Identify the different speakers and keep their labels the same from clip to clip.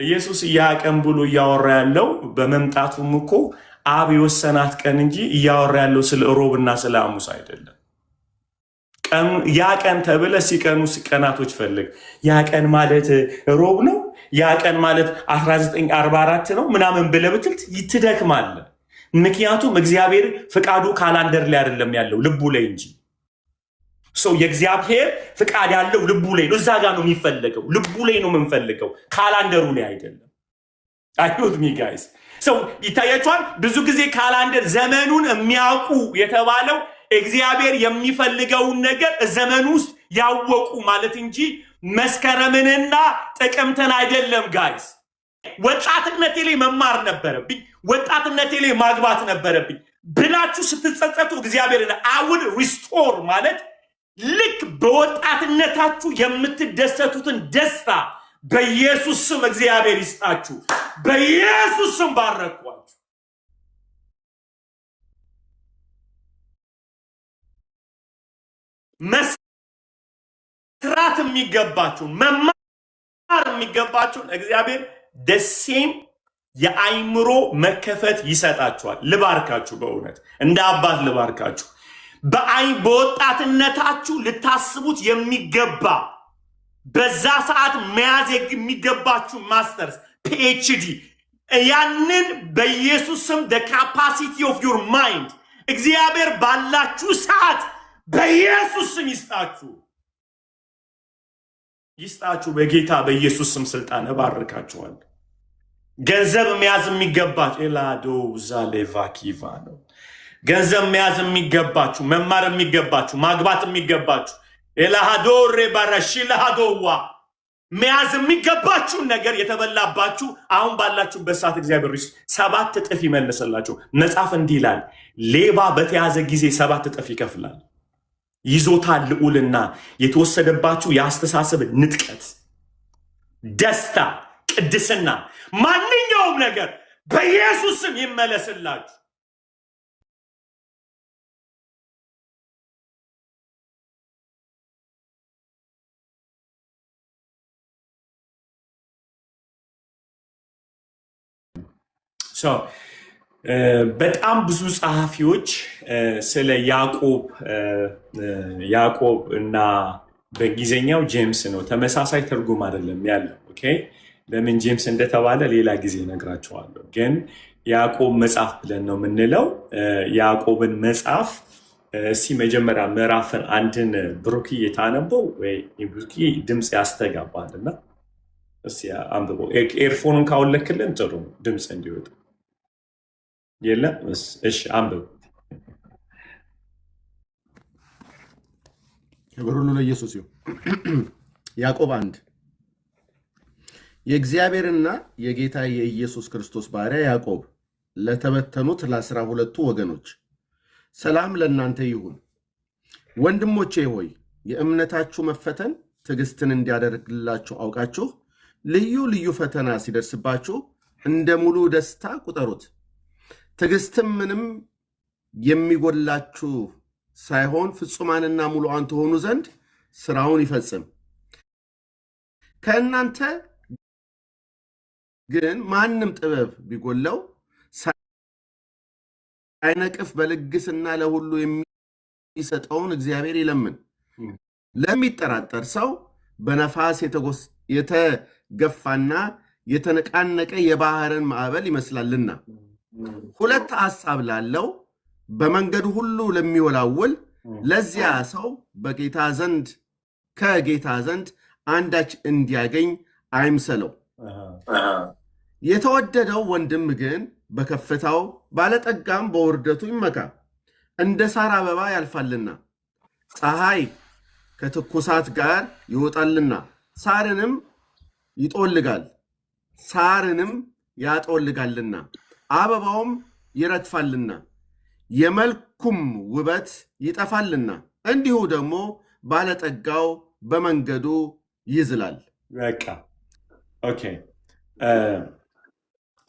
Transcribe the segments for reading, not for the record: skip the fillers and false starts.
Speaker 1: ኢየሱስ ያቀን ብሎ እያወራ ያለው በመምጣቱም እኮ አብ የወሰናት ቀን እንጂ እያወራ ያለው ስለ ሮብና ስለ ሐሙስ አይደለም። ያ ቀን ተብለ ሲቀኑ ቀናቶች ፈልግ። ያ ቀን ማለት ሮብ ነው፣ ያ ቀን ማለት 1944 ነው ምናምን ብለህ ብትል ትደክማለህ። ምክንያቱም እግዚአብሔር ፍቃዱ ካላንደር ላይ አይደለም ያለው ልቡ ላይ እንጂ። የእግዚአብሔር ፍቃድ ያለው ልቡ ላይ ነው። እዛ ጋር ነው የሚፈለገው፣ ልቡ ላይ ነው የምንፈልገው፣ ካላንደሩ ላይ አይደለም። አይሁት ሚ ጋይስ ይታያቸዋል። ብዙ ጊዜ ካላንደር ዘመኑን የሚያውቁ የተባለው እግዚአብሔር የሚፈልገውን ነገር ዘመኑ ውስጥ ያወቁ ማለት እንጂ መስከረምንና ጥቅምትን አይደለም ጋይስ። ወጣትነቴ ላይ መማር ነበረብኝ፣ ወጣትነቴ ላይ ማግባት ነበረብኝ ብላችሁ ስትጸጸቱ እግዚአብሔርን አውድ ሪስቶር ማለት ልክ በወጣትነታችሁ የምትደሰቱትን ደስታ በኢየሱስ ስም እግዚአብሔር ይስጣችሁ። በኢየሱስ ስም ባረኳችሁ። መስራት የሚገባችሁን መማር የሚገባችሁን እግዚአብሔር ደሴም የአይምሮ መከፈት ይሰጣችኋል። ልባርካችሁ፣ በእውነት እንደ አባት ልባርካችሁ። በወጣትነታችሁ ልታስቡት የሚገባ በዛ ሰዓት መያዝ የሚገባችሁ ማስተርስ፣ ፒኤችዲ ያንን በኢየሱስ ስም the capacity of your mind እግዚአብሔር ባላችሁ ሰዓት በኢየሱስ ስም ይስጣችሁ። በጌታ በኢየሱስ ስም ስልጣን እባርካችኋል። ገንዘብ መያዝ የሚገባችሁ ኤላዶ ዛሌቫኪቫ ነው። ገንዘብ መያዝ የሚገባችሁ፣ መማር የሚገባችሁ፣ ማግባት የሚገባችሁ ኤላሃዶሬ ባራሺ ለሃዶዋ መያዝ የሚገባችሁን ነገር የተበላባችሁ አሁን ባላችሁበት ሰዓት እግዚአብሔር 7 እጥፍ ይመልስላችሁ። መጽሐፍ እንዲህ ይላል፣ ሌባ በተያዘ ጊዜ 7 እጥፍ ይከፍላል። ይዞታ ልዑልና የተወሰደባችሁ የአስተሳሰብ ንጥቀት፣ ደስታ፣ ቅድስና፣ ማንኛውም ነገር በኢየሱስ ስም ይመለስላችሁ። በጣም ብዙ ጸሐፊዎች ስለ ያዕቆብ እና በእንግሊዝኛው ጄምስ ነው፣ ተመሳሳይ ትርጉም አይደለም ያለው። ኦኬ ለምን ጄምስ እንደተባለ ሌላ ጊዜ እነግራቸዋለሁ። ግን ያዕቆብ መጽሐፍ ብለን ነው የምንለው። ያዕቆብን መጽሐፍ እስኪ መጀመሪያ ምዕራፍን 1ን ብሩኪ የታነበው ወይ ብሩኪ ድምፅ ያስተጋባልና እስኪ አንብበው። ኤርፎኑን ካወለክልን ጥሩ ድምፅ እንዲወጣ የለም። እሺ አንብብ።
Speaker 2: ክብር ሁሉ ለኢየሱስ ይሁን። ያዕቆብ 1 የእግዚአብሔርና የጌታ የኢየሱስ ክርስቶስ ባሪያ ያዕቆብ ለተበተኑት ለ12ቱ ወገኖች ሰላም ለእናንተ ይሁን። ወንድሞቼ ሆይ የእምነታችሁ መፈተን ትዕግስትን እንዲያደርግላችሁ አውቃችሁ ልዩ ልዩ ፈተና ሲደርስባችሁ እንደ ሙሉ ደስታ ቁጠሩት። ትዕግስትም ምንም የሚጎላችሁ ሳይሆን ፍጹማንና ሙሉአን ትሆኑ ዘንድ ስራውን ይፈጽም። ከእናንተ ግን ማንም ጥበብ ቢጎለው ሳይነቅፍ በልግስና ለሁሉ የሚሰጠውን እግዚአብሔር ይለምን። ለሚጠራጠር ሰው በነፋስ የተገፋና የተነቃነቀ የባህርን ማዕበል ይመስላልና፣ 2 ሐሳብ ላለው በመንገዱ ሁሉ ለሚወላውል ለዚያ ሰው ከጌታ ዘንድ አንዳች እንዲያገኝ አይምሰለው። የተወደደው ወንድም ግን በከፍታው ባለጠጋም በውርደቱ ይመካ። እንደ ሳር አበባ ያልፋልና ፀሐይ ከትኩሳት ጋር ይወጣልና ሳርንም ያጠወልጋልና አበባውም ይረግፋልና የመልኩም ውበት ይጠፋልና እንዲሁ ደግሞ ባለጠጋው በመንገዱ ይዝላል።
Speaker 1: በቃ ኦኬ።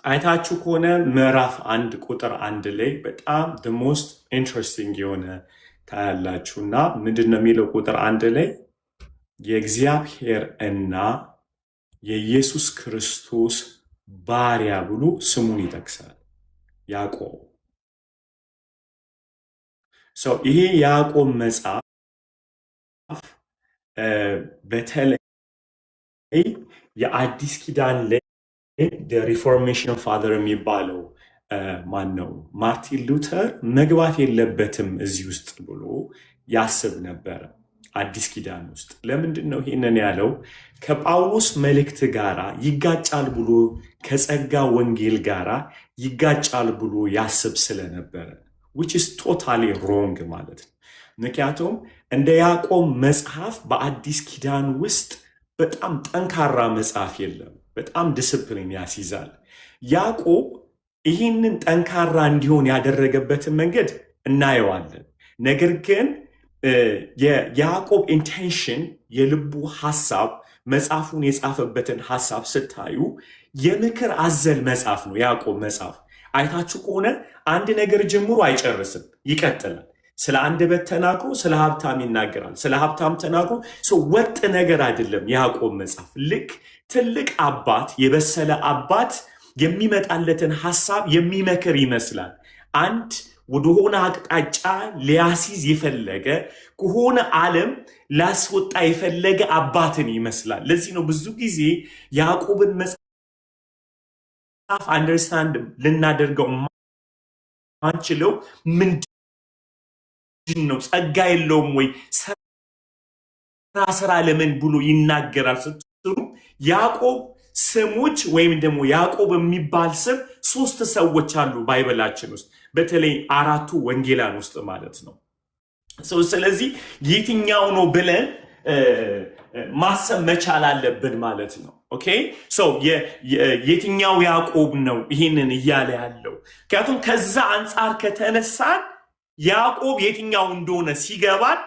Speaker 1: አይታችሁ ከሆነ ምዕራፍ 1 ቁጥር 1 ላይ በጣም the most interesting የሆነ ታያላችሁ። እና ምንድን ነው የሚለው ቁጥር 1 ላይ የእግዚአብሔር እና የኢየሱስ ክርስቶስ ባሪያ ብሎ ስሙን ይጠቅሳል። ያዕቆብ ይሄ ያዕቆብ መጽሐፍ በተለይ የአዲስ ኪዳን ላይ ሪፎርሜሽን ፋዘር የሚባለው ማን ነው? ማርቲን ሉተር መግባት የለበትም እዚህ ውስጥ ብሎ ያስብ ነበረ። አዲስ ኪዳን ውስጥ ለምንድን ነው ይህንን ያለው? ከጳውሎስ መልእክት ጋራ ይጋጫል ብሎ ከጸጋ ወንጌል ጋራ ይጋጫል ብሎ ያስብ ስለነበረ which is totally wrong ማለት ነው። ምክንያቱም እንደ ያዕቆብ መጽሐፍ በአዲስ ኪዳን ውስጥ በጣም ጠንካራ መጽሐፍ የለም። በጣም ዲስፕሊን ያስይዛል። ያዕቆብ ይህንን ጠንካራ እንዲሆን ያደረገበትን መንገድ እናየዋለን። ነገር ግን የያዕቆብ ኢንቴንሽን የልቡ ሐሳብ መጽሐፉን የጻፈበትን ሐሳብ ስታዩ የምክር አዘል መጽሐፍ ነው። ያዕቆብ መጽሐፍ አይታችሁ ከሆነ አንድ ነገር ጀምሮ አይጨርስም፣ ይቀጥላል። ስለ አንደበት ተናግሮ ስለ ሀብታም ይናገራል። ስለ ሀብታም ተናግሮ ወጥ ነገር አይደለም። ያዕቆብ መጽሐፍ ልክ ትልቅ አባት፣ የበሰለ አባት የሚመጣለትን ሐሳብ የሚመክር ይመስላል። አንድ ወደሆነ አቅጣጫ ሊያስይዝ የፈለገ ከሆነ ዓለም ላስወጣ የፈለገ አባትን ይመስላል። ለዚህ ነው ብዙ ጊዜ ያዕቆብን መጽሐፍ አንደርስታንድ ልናደርገው ማንችለው። ምንድን ነው ጸጋ የለውም ወይ ስራ ለምን ብሎ ይናገራል ስትሉ ያዕቆብ ስሞች ወይም ደግሞ ያዕቆብ የሚባል ስም 3 ሰዎች አሉ ባይበላችን ውስጥ፣ በተለይ 4ቱ ወንጌላን ውስጥ ማለት ነው። ስለዚህ የትኛው ነው ብለን ማሰብ መቻል አለብን ማለት ነው። ኦኬ የትኛው ያዕቆብ ነው ይህንን እያለ ያለው? ምክንያቱም ከዛ አንጻር ከተነሳን ያዕቆብ የትኛው እንደሆነ ሲገባን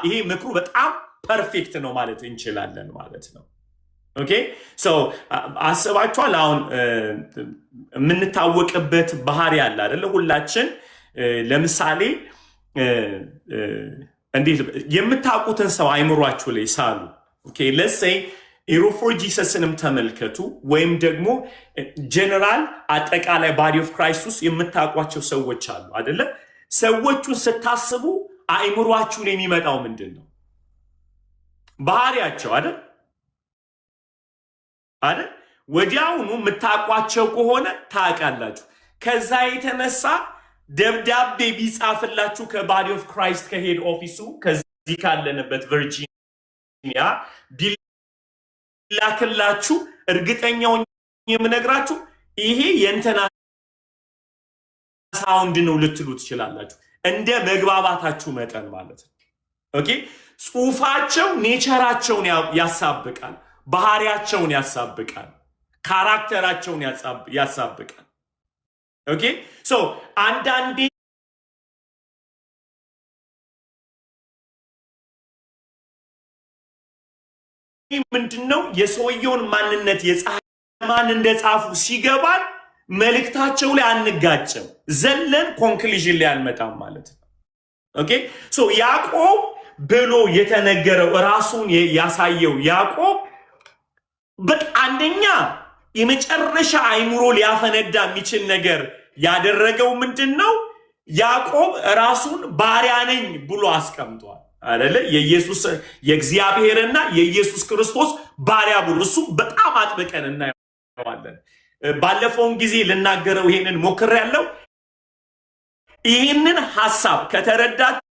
Speaker 1: ይሄ ምክሩ በጣም ፐርፌክት ነው ማለት እንችላለን ማለት ነው። ኦኬ አስባችኋል? አሁን የምንታወቅበት ባህሪ አለ አይደለ? ሁላችን ለምሳሌ እንዴት የምታውቁትን ሰው አይምሯችሁ ላይ ሳሉ። ኦኬ let's say ኢሮፎር ጂሰስንም ተመልከቱ፣ ወይም ደግሞ ጀነራል አጠቃላይ ባዲ ኦፍ ክራይስት ውስጥ የምታውቋቸው ሰዎች አሉ አይደለ? ሰዎቹን ስታስቡ አይምሯችሁን የሚመጣው ምንድን ነው? ባህሪያቸው አይደል? ወዲያውኑ የምታውቋቸው ከሆነ ታውቃላችሁ። ከዛ የተነሳ ደብዳቤ ቢጻፍላችሁ ከባዲ ኦፍ ክራይስት ከሄድ ኦፊሱ ከዚህ ካለንበት ቨርጂኒያ ቢላክላችሁ እርግጠኛውን የምነግራችሁ ይሄ የእንትና ሳውንድ ነው ልትሉ ትችላላችሁ። እንደ መግባባታችሁ መጠን ማለት ነው። ኦኬ ጽሁፋቸው ኔቸራቸውን ያሳብቃል፣ ባህሪያቸውን ያሳብቃል፣ ካራክተራቸውን ያሳብቃል። ኦኬ አንዳንዴ ምንድነው የሰውየውን ማንነት የጻማን እንደጻፉ ሲገባን መልእክታቸው ላይ አንጋጭም፣ ዘለን ኮንክሉዥን ላይ አንመጣም ማለት ነው። ኦኬ ያዕቆብ ብሎ የተነገረው ራሱን ያሳየው ያዕቆብ አንደኛ የመጨረሻ አይምሮ ሊያፈነዳ የሚችል ነገር ያደረገው ምንድነው? ያዕቆብ ራሱን ባሪያ ነኝ ብሎ አስቀምጧል አይደለ? የእግዚአብሔርና የኢየሱስ ክርስቶስ ባሪያ ብሎ እሱ በጣም አጥብቀን እናየዋለን። ባለፈውን ጊዜ ልናገረው ይሄንን ሞክሬያለሁ። ይህንን ሐሳብ ከተረዳችሁ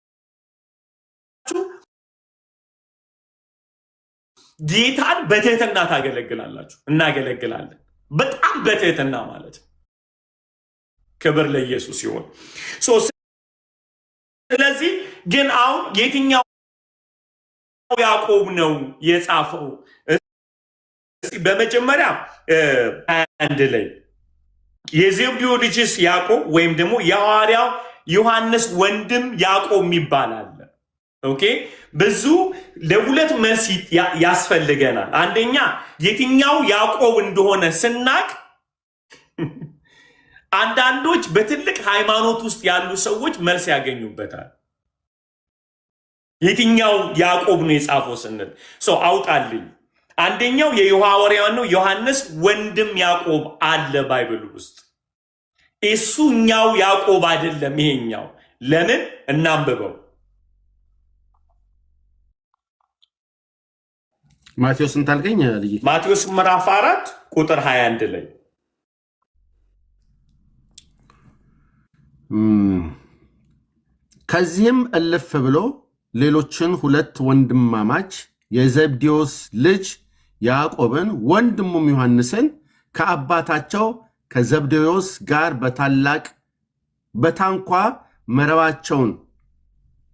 Speaker 1: ጌታን በትህትና ታገለግላላችሁ፣ እናገለግላለን። በጣም በትህትና ማለት ነው። ክብር ለኢየሱስ ይሁን። ስለዚህ ግን አሁን የትኛው ያዕቆብ ነው የጻፈው? በመጀመሪያ አንድ ላይ የዘብዴዎስ ልጅስ ያዕቆብ ወይም ደግሞ የሐዋርያው ዮሐንስ ወንድም ያዕቆብ ይባላል። ኦኬ ብዙ ለሁለት መልስ ያስፈልገናል። አንደኛ የትኛው ያዕቆብ እንደሆነ ስናቅ አንዳንዶች በትልቅ ሃይማኖት ውስጥ ያሉ ሰዎች መልስ ያገኙበታል። የትኛው ያዕቆብ ነው የጻፈው ስንል አውጣልኝ አንደኛው የሐዋርያው ነው ዮሐንስ ወንድም ያዕቆብ አለ ባይብል ውስጥ። እሱኛው ያዕቆብ አይደለም ይሄኛው። ለምን እናንብበው?
Speaker 2: ማቴዎስ እንታልከኝ ልጅ
Speaker 1: ማቴዎስ ምዕራፍ 4 ቁጥር 21 ላይ
Speaker 2: ከዚህም እልፍ ብሎ ሌሎችን ሁለት ወንድማማች የዘብዴዎስ ልጅ ያዕቆብን ወንድሙም ዮሐንስን ከአባታቸው ከዘብዴዎስ ጋር በታንኳ መረባቸውን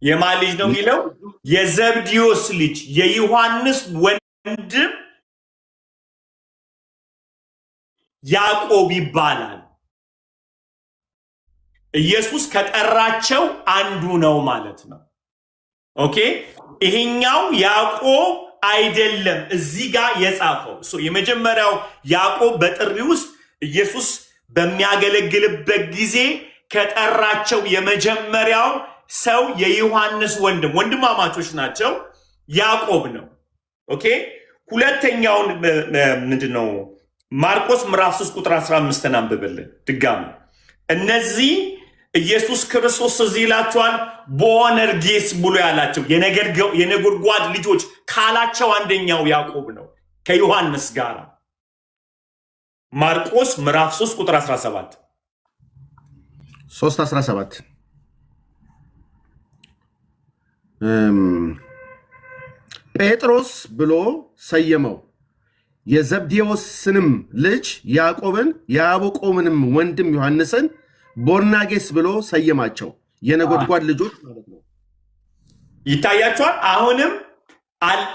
Speaker 1: የማን ልጅ ነው የሚለው? የዘብዴዎስ ልጅ የዮሐንስ ወንድም ያዕቆብ ይባላል። ኢየሱስ ከጠራቸው አንዱ ነው ማለት ነው። ኦኬ፣ ይሄኛው ያዕቆብ አይደለም እዚህ ጋር የጻፈው። የመጀመሪያው ያዕቆብ በጥሪ ውስጥ ኢየሱስ በሚያገለግልበት ጊዜ ከጠራቸው የመጀመሪያው ሰው የዮሐንስ ወንድማማቾች ናቸው፣ ያዕቆብ ነው። ኦኬ፣ ሁለተኛውን ምንድነው? ማርቆስ ምዕራፍ 3 ቁጥር 15 አንብብልን ድጋሚ። እነዚህ ኢየሱስ ክርስቶስ እዚህ ይላቸዋል ቦአነርጌስ ብሎ ያላቸው የነጎድጓድ ልጆች ካላቸው አንደኛው ያዕቆብ ነው ከዮሐንስ ጋር። ማርቆስ ምዕራፍ 3 ቁጥር 17
Speaker 2: 3:17 ጴጥሮስ ብሎ ሰየመው፣ የዘብዴዎስንም ልጅ ያዕቆብን የያዕቆብንም ወንድም ዮሐንስን ቦርናጌስ ብሎ ሰየማቸው። የነጎድጓድ ልጆች ማለት ነው።
Speaker 1: ይታያቸዋል። አሁንም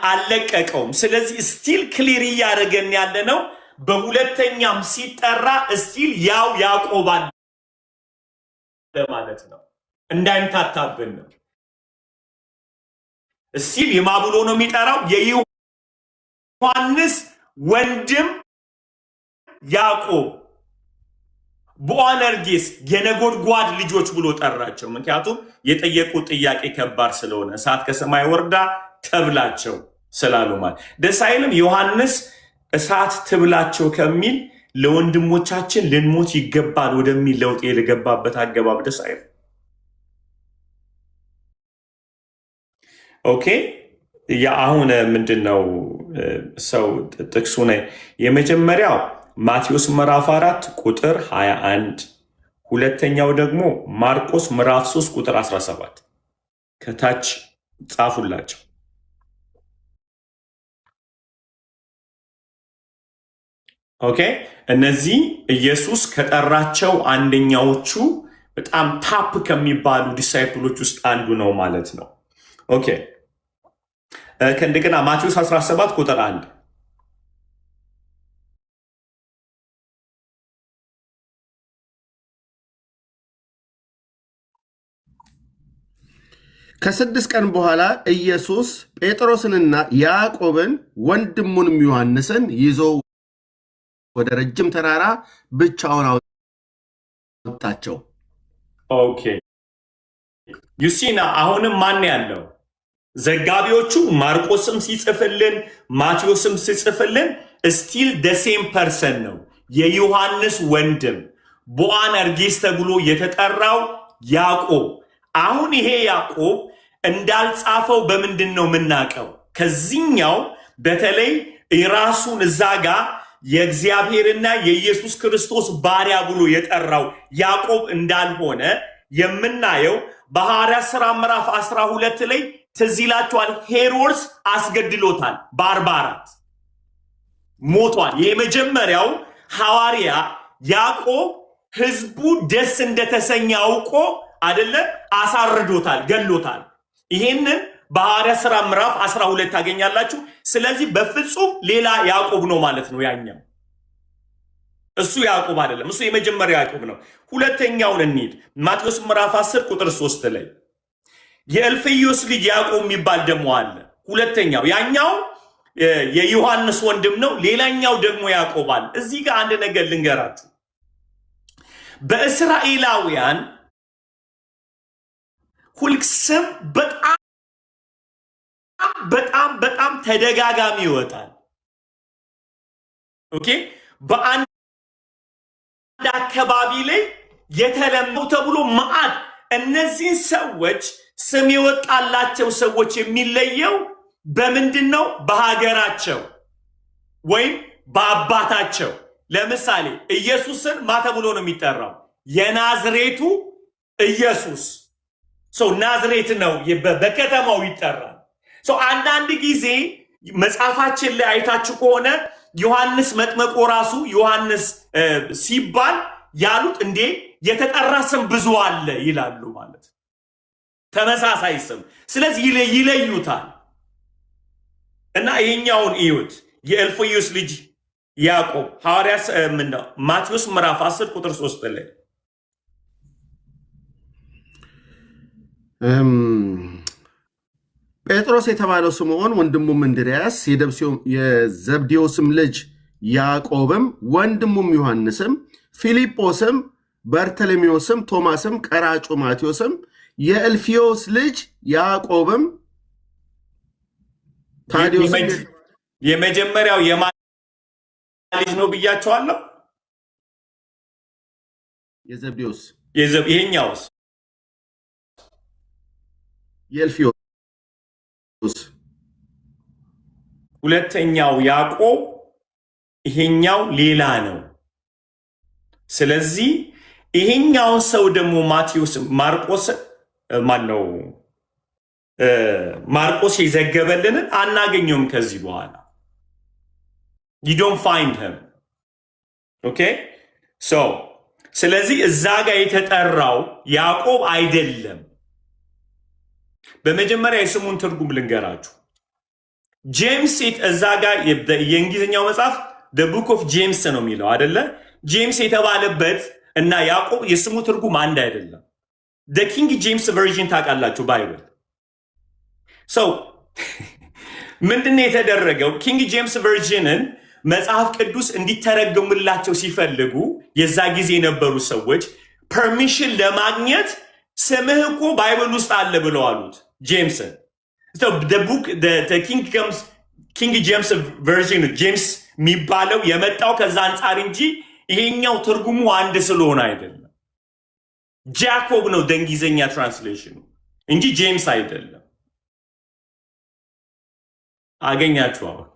Speaker 1: አልለቀቀውም። ስለዚህ ስቲል ክሊር እያደረገን ያለ ነው። በሁለተኛም ሲጠራ ስቲል ያው ያዕቆብ አለ ማለት ነው። እንዳይምታታብን ነው። ስቲል የማብሎ ነው የሚጠራው የዮሐንስ ወንድም ያዕቆብ ቦአነርጌስ የነጎድጓድ ልጆች ብሎ ጠራቸው። ምክንያቱም የጠየቁት ጥያቄ ከባድ ስለሆነ እሳት ከሰማይ ወርዳ ተብላቸው ስላሉ ማለት ደስ አይልም። ዮሐንስ እሳት ትብላቸው ከሚል ለወንድሞቻችን ልንሞት ይገባል ወደሚል ለውጥ የገባበት አገባብ ደስ አይልም። ኦኬ፣ አሁን ምንድነው ሰው ጥቅሱ ነው የመጀመሪያው ማቴዎስ ምዕራፍ 4 ቁጥር 21፣ ሁለተኛው ደግሞ ማርቆስ ምዕራፍ 3 ቁጥር 17 ከታች ጻፉላቸው። ኦኬ፣ እነዚህ ኢየሱስ ከጠራቸው አንደኛዎቹ በጣም ታፕ ከሚባሉ ዲሳይፕሎች ውስጥ አንዱ ነው ማለት ነው። ኦኬ፣ ከእንደገና ማቴዎስ 17 ቁጥር 1
Speaker 2: ከ6 ቀን በኋላ ኢየሱስ ጴጥሮስንና ያዕቆብን ወንድሙንም ዮሐንስን ይዞ ወደ ረጅም ተራራ ብቻውን አወጣቸው።
Speaker 1: ኦኬ፣ ዩሲና አሁንም ማን ያለው? ዘጋቢዎቹ ማርቆስም ሲጽፍልን ማቴዎስም ሲጽፍልን ስቲል ደሴም ፐርሰን ነው። የዮሐንስ ወንድም ቦአነርጌስ ተብሎ የተጠራው ያዕቆብ። አሁን ይሄ ያዕቆብ እንዳልጻፈው በምንድን ነው የምናውቀው? ከዚህኛው በተለይ ራሱን እዛ ጋር የእግዚአብሔርና የኢየሱስ ክርስቶስ ባሪያ ብሎ የጠራው ያዕቆብ እንዳልሆነ የምናየው በሐዋርያት ሥራ ምዕራፍ 12 ላይ ትዝ ይላችኋል። ሄሮድስ አስገድሎታል። በ44 ሞቷል። የመጀመሪያው ሐዋርያ ያዕቆብ ህዝቡ ደስ እንደተሰኘ አውቆ አይደለ አሳርዶታል፣ ገሎታል። ይሄንን በሐዋርያት ሥራ ምዕራፍ 12 ታገኛላችሁ። ስለዚህ በፍጹም ሌላ ያዕቆብ ነው ማለት ነው። ያኛው እሱ ያዕቆብ አይደለም። እሱ የመጀመሪያው ያዕቆብ ነው። ሁለተኛውን እንሂድ። ማቴዎስ ምዕራፍ 10 ቁጥር 3 ላይ የእልፍዮስ ልጅ ያዕቆብ የሚባል ደግሞ አለ። ሁለተኛው ያኛው የዮሐንስ ወንድም ነው። ሌላኛው ደግሞ ያዕቆብ አለ። እዚህ ጋር አንድ ነገር ልንገራችሁ። በእስራኤላውያን ሁልስም በጣም ተደጋጋሚ ይወጣል። ኦኬ በአንድ አካባቢ ላይ የተለመው ተብሎ መዓት እነዚህን ሰዎች ስም የወጣላቸው ሰዎች የሚለየው በምንድን ነው? በሀገራቸው ወይም በአባታቸው። ለምሳሌ ኢየሱስን ማ ተብሎ ነው የሚጠራው? የናዝሬቱ ኢየሱስ ሰው ናዝሬት ነው፣ በከተማው ይጠራል። አንዳንድ ጊዜ መጽሐፋችን ላይ አይታችሁ ከሆነ ዮሐንስ መጥመቆ ራሱ ዮሐንስ ሲባል ያሉት እንዴ የተጠራ ስም ብዙ አለ ይላሉ ማለት ተመሳሳይ ስም። ስለዚህ ይለዩታል። እና ይሄኛውን እዩት። የእልፍዮስ ልጅ ያዕቆብ ሐዋርያት ምንድነው? ማቴዎስ ምዕራፍ 10 ቁጥር 3 ላይ
Speaker 2: ጴጥሮስ የተባለው ስምዖን ወንድሙም እንድርያስ የዘብዴዎስም ልጅ ያዕቆብም ወንድሙም ዮሐንስም ፊልጶስም በርተሎሜዎስም ቶማስም ቀራጩ ማቴዎስም የእልፍዮስ ልጅ ያዕቆብም ታዲዮስም
Speaker 1: የመጀመሪያው የማን ልጅ ነው ብያቸዋለሁ?
Speaker 2: የዘብዴዎስ።
Speaker 1: ይሄኛውስ?
Speaker 2: የእልፍዮስ።
Speaker 1: ሁለተኛው ያዕቆብ፣ ይሄኛው ሌላ ነው። ስለዚህ ይሄኛውን ሰው ደግሞ ማቴዎስ ማርቆስ የዘገበልንን አናገኘውም ከዚህ በኋላ you don't find him. okay so ስለዚህ እዛ ጋር የተጠራው ያዕቆብ አይደለም። በመጀመሪያ የስሙን ትርጉም ልንገራችሁ። ጄምስ እዛ ጋር የእንግሊዝኛው መጽሐፍ the book of james ነው የሚለው አይደለ? ጄምስ የተባለበት እና ያዕቆብ የስሙ ትርጉም አንድ አይደለም። the king james version ታውቃላችሁ ባይብል ሰው ምንድነው የተደረገው? ኪንግ ጄምስ ቨርዥንን መጽሐፍ ቅዱስ እንዲተረጎምላቸው ሲፈልጉ የዛ ጊዜ የነበሩ ሰዎች ፐርሚሽን ለማግኘት ስምህ እኮ ባይብል ውስጥ አለ ብለው አሉት ጄምስን። ኪንግ ጄምስ ቨርዥን ጄምስ የሚባለው የመጣው ከዛ አንጻር እንጂ ይሄኛው ትርጉሙ አንድ ስለሆነ አይደለም። ጃኮብ ነው በእንግሊዝኛ ትራንስሌሽኑ እንጂ ጄምስ አይደለም። አገኛችሁ አሁን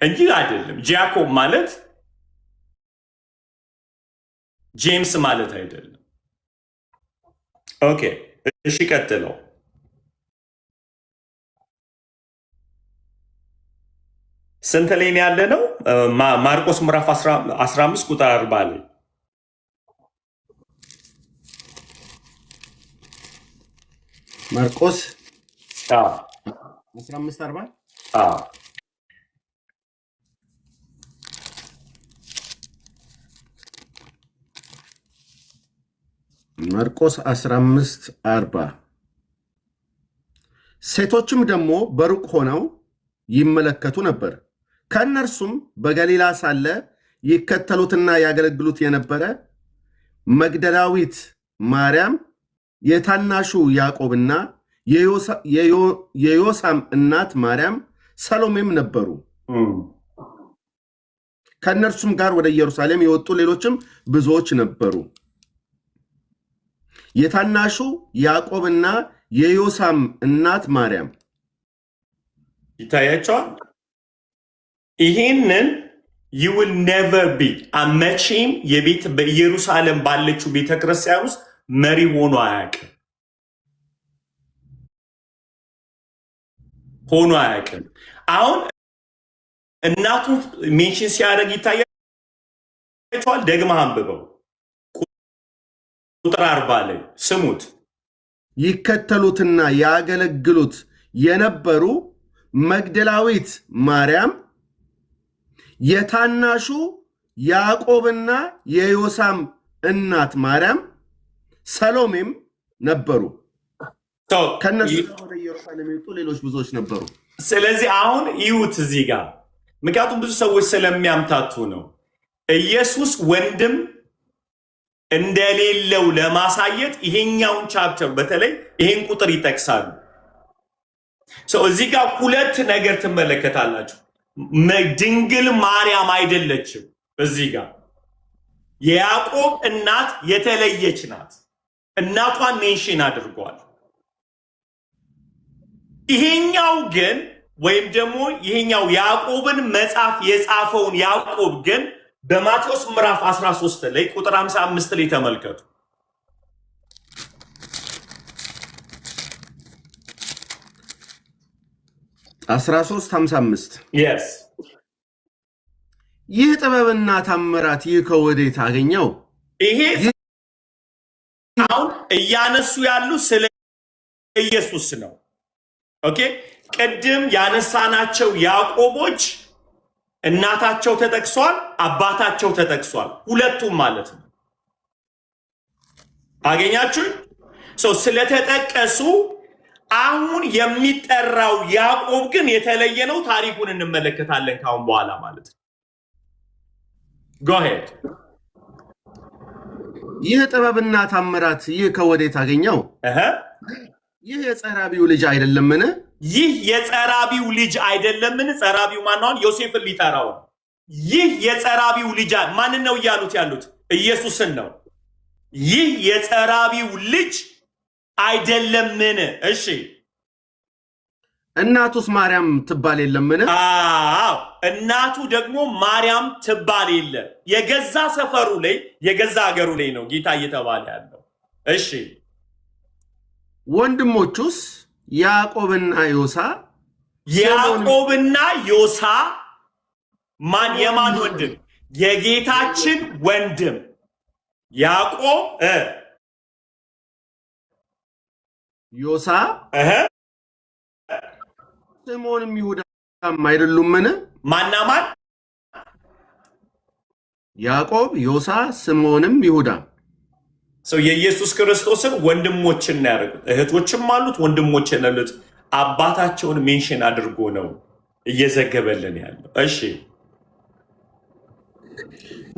Speaker 1: እንጂ አይደለም። ጃኮብ ማለት ጄምስ ማለት አይደለም። ኦኬ እሺ ቀጥለው። ስንት ላይ ያለ ነው? ማርቆስ ምዕራፍ 15 ቁጥር 40 ላይ
Speaker 2: ማርቆስ 15:40 ማርቆስ 15:40 ሴቶችም ደግሞ በሩቅ ሆነው ይመለከቱ ነበር። ከእነርሱም በገሊላ ሳለ ይከተሉትና ያገለግሉት የነበረ መግደላዊት ማርያም፣ የታናሹ ያዕቆብና የዮሳም እናት ማርያም፣ ሰሎሜም ነበሩ። ከእነርሱም ጋር ወደ ኢየሩሳሌም የወጡ ሌሎችም ብዙዎች ነበሩ። የታናሹ ያዕቆብና የዮሳም እናት ማርያም
Speaker 1: ይታያቸዋል። ይሄንን you will never be መቼም በኢየሩሳሌም ባለችው ቤተክርስቲያን ውስጥ መሪ ሆኖ አያውቅም። አሁን እናቱ ሜንሽን ሲያደርግ ይታያቸዋል። ደግመህ አንብበው ቁጥር 40 ላይ ስሙት።
Speaker 2: ይከተሉትና ያገለግሉት የነበሩ መግደላዊት ማርያም፣ የታናሹ ያዕቆብና የዮሳም እናት ማርያም፣ ሰሎሜም ነበሩ። ከነሱ ወደ ኢየሩሳሌም የወጡ ሌሎች ብዙዎች ነበሩ።
Speaker 1: ስለዚህ አሁን ይዩት እዚህ ጋር፣ ምክንያቱም ብዙ ሰዎች ስለሚያምታቱ ነው። ኢየሱስ ወንድም እንደሌለው ለማሳየት ይሄኛውን ቻፕተር በተለይ ይሄን ቁጥር ይጠቅሳሉ። እዚህ ጋር ሁለት ነገር ትመለከታላችሁ። ድንግል ማርያም አይደለችም። እዚህ ጋር የያዕቆብ እናት የተለየች ናት። እናቷን ሜንሽን አድርጓል። ይሄኛው ግን ወይም ደግሞ ይሄኛው ያዕቆብን መጽሐፍ የጻፈውን ያዕቆብ ግን በማቴዎስ ምዕራፍ 13 ላይ ቁጥር 55 ላይ ተመልከቱ።
Speaker 2: 13:55
Speaker 1: yes
Speaker 2: ይህ ጥበብና ታምራት ይህ ከወዴት አገኘው?
Speaker 1: ይሄ አሁን እያነሱ ያሉ ስለ ኢየሱስ ነው። ኦኬ ቅድም ያነሳናቸው ያዕቆቦች እናታቸው ተጠቅሷል፣ አባታቸው ተጠቅሷል። ሁለቱም ማለት ነው። አገኛችሁ? ስለተጠቀሱ አሁን የሚጠራው ያዕቆብ ግን የተለየ ነው። ታሪኩን እንመለከታለን ካሁን በኋላ ማለት ነው። go ahead
Speaker 2: ይህ ጥበብና ታምራት ይህ ከወዴት አገኘው? ይህ የጸራቢው ልጅ አይደለምን?
Speaker 1: ይህ የጸራቢው ልጅ አይደለምን? ጸራቢው ማነው? ዮሴፍን ሊጠራው ነው። ይህ የጸራቢው ልጅ ማንን ነው እያሉት ያሉት? ኢየሱስን ነው። ይህ የጸራቢው ልጅ አይደለምን? እሺ
Speaker 2: እናቱስ ማርያም ትባል የለምን?
Speaker 1: አዎ እናቱ ደግሞ ማርያም ትባል የለ። የገዛ ሰፈሩ ላይ የገዛ ሀገሩ ላይ ነው ጌታ እየተባለ ያለው። እሺ
Speaker 2: ወንድሞቹስ ያዕቆብና ዮሳ?
Speaker 1: ያዕቆብና ዮሳ ማን? የማን ወንድም? የጌታችን ወንድም ያዕቆብ
Speaker 2: ዮሳ ስምዖንም ይሁዳም አይደሉምን?
Speaker 1: ማና ማን?
Speaker 2: ያዕቆብ፣ ዮሳ፣ ስምዖንም ይሁዳም።
Speaker 1: የኢየሱስ ክርስቶስን ወንድሞችን ያደርጉት እህቶችም አሉት ወንድሞችን ያሉት አባታቸውን ሜንሽን አድርጎ ነው እየዘገበልን ያለው። እሺ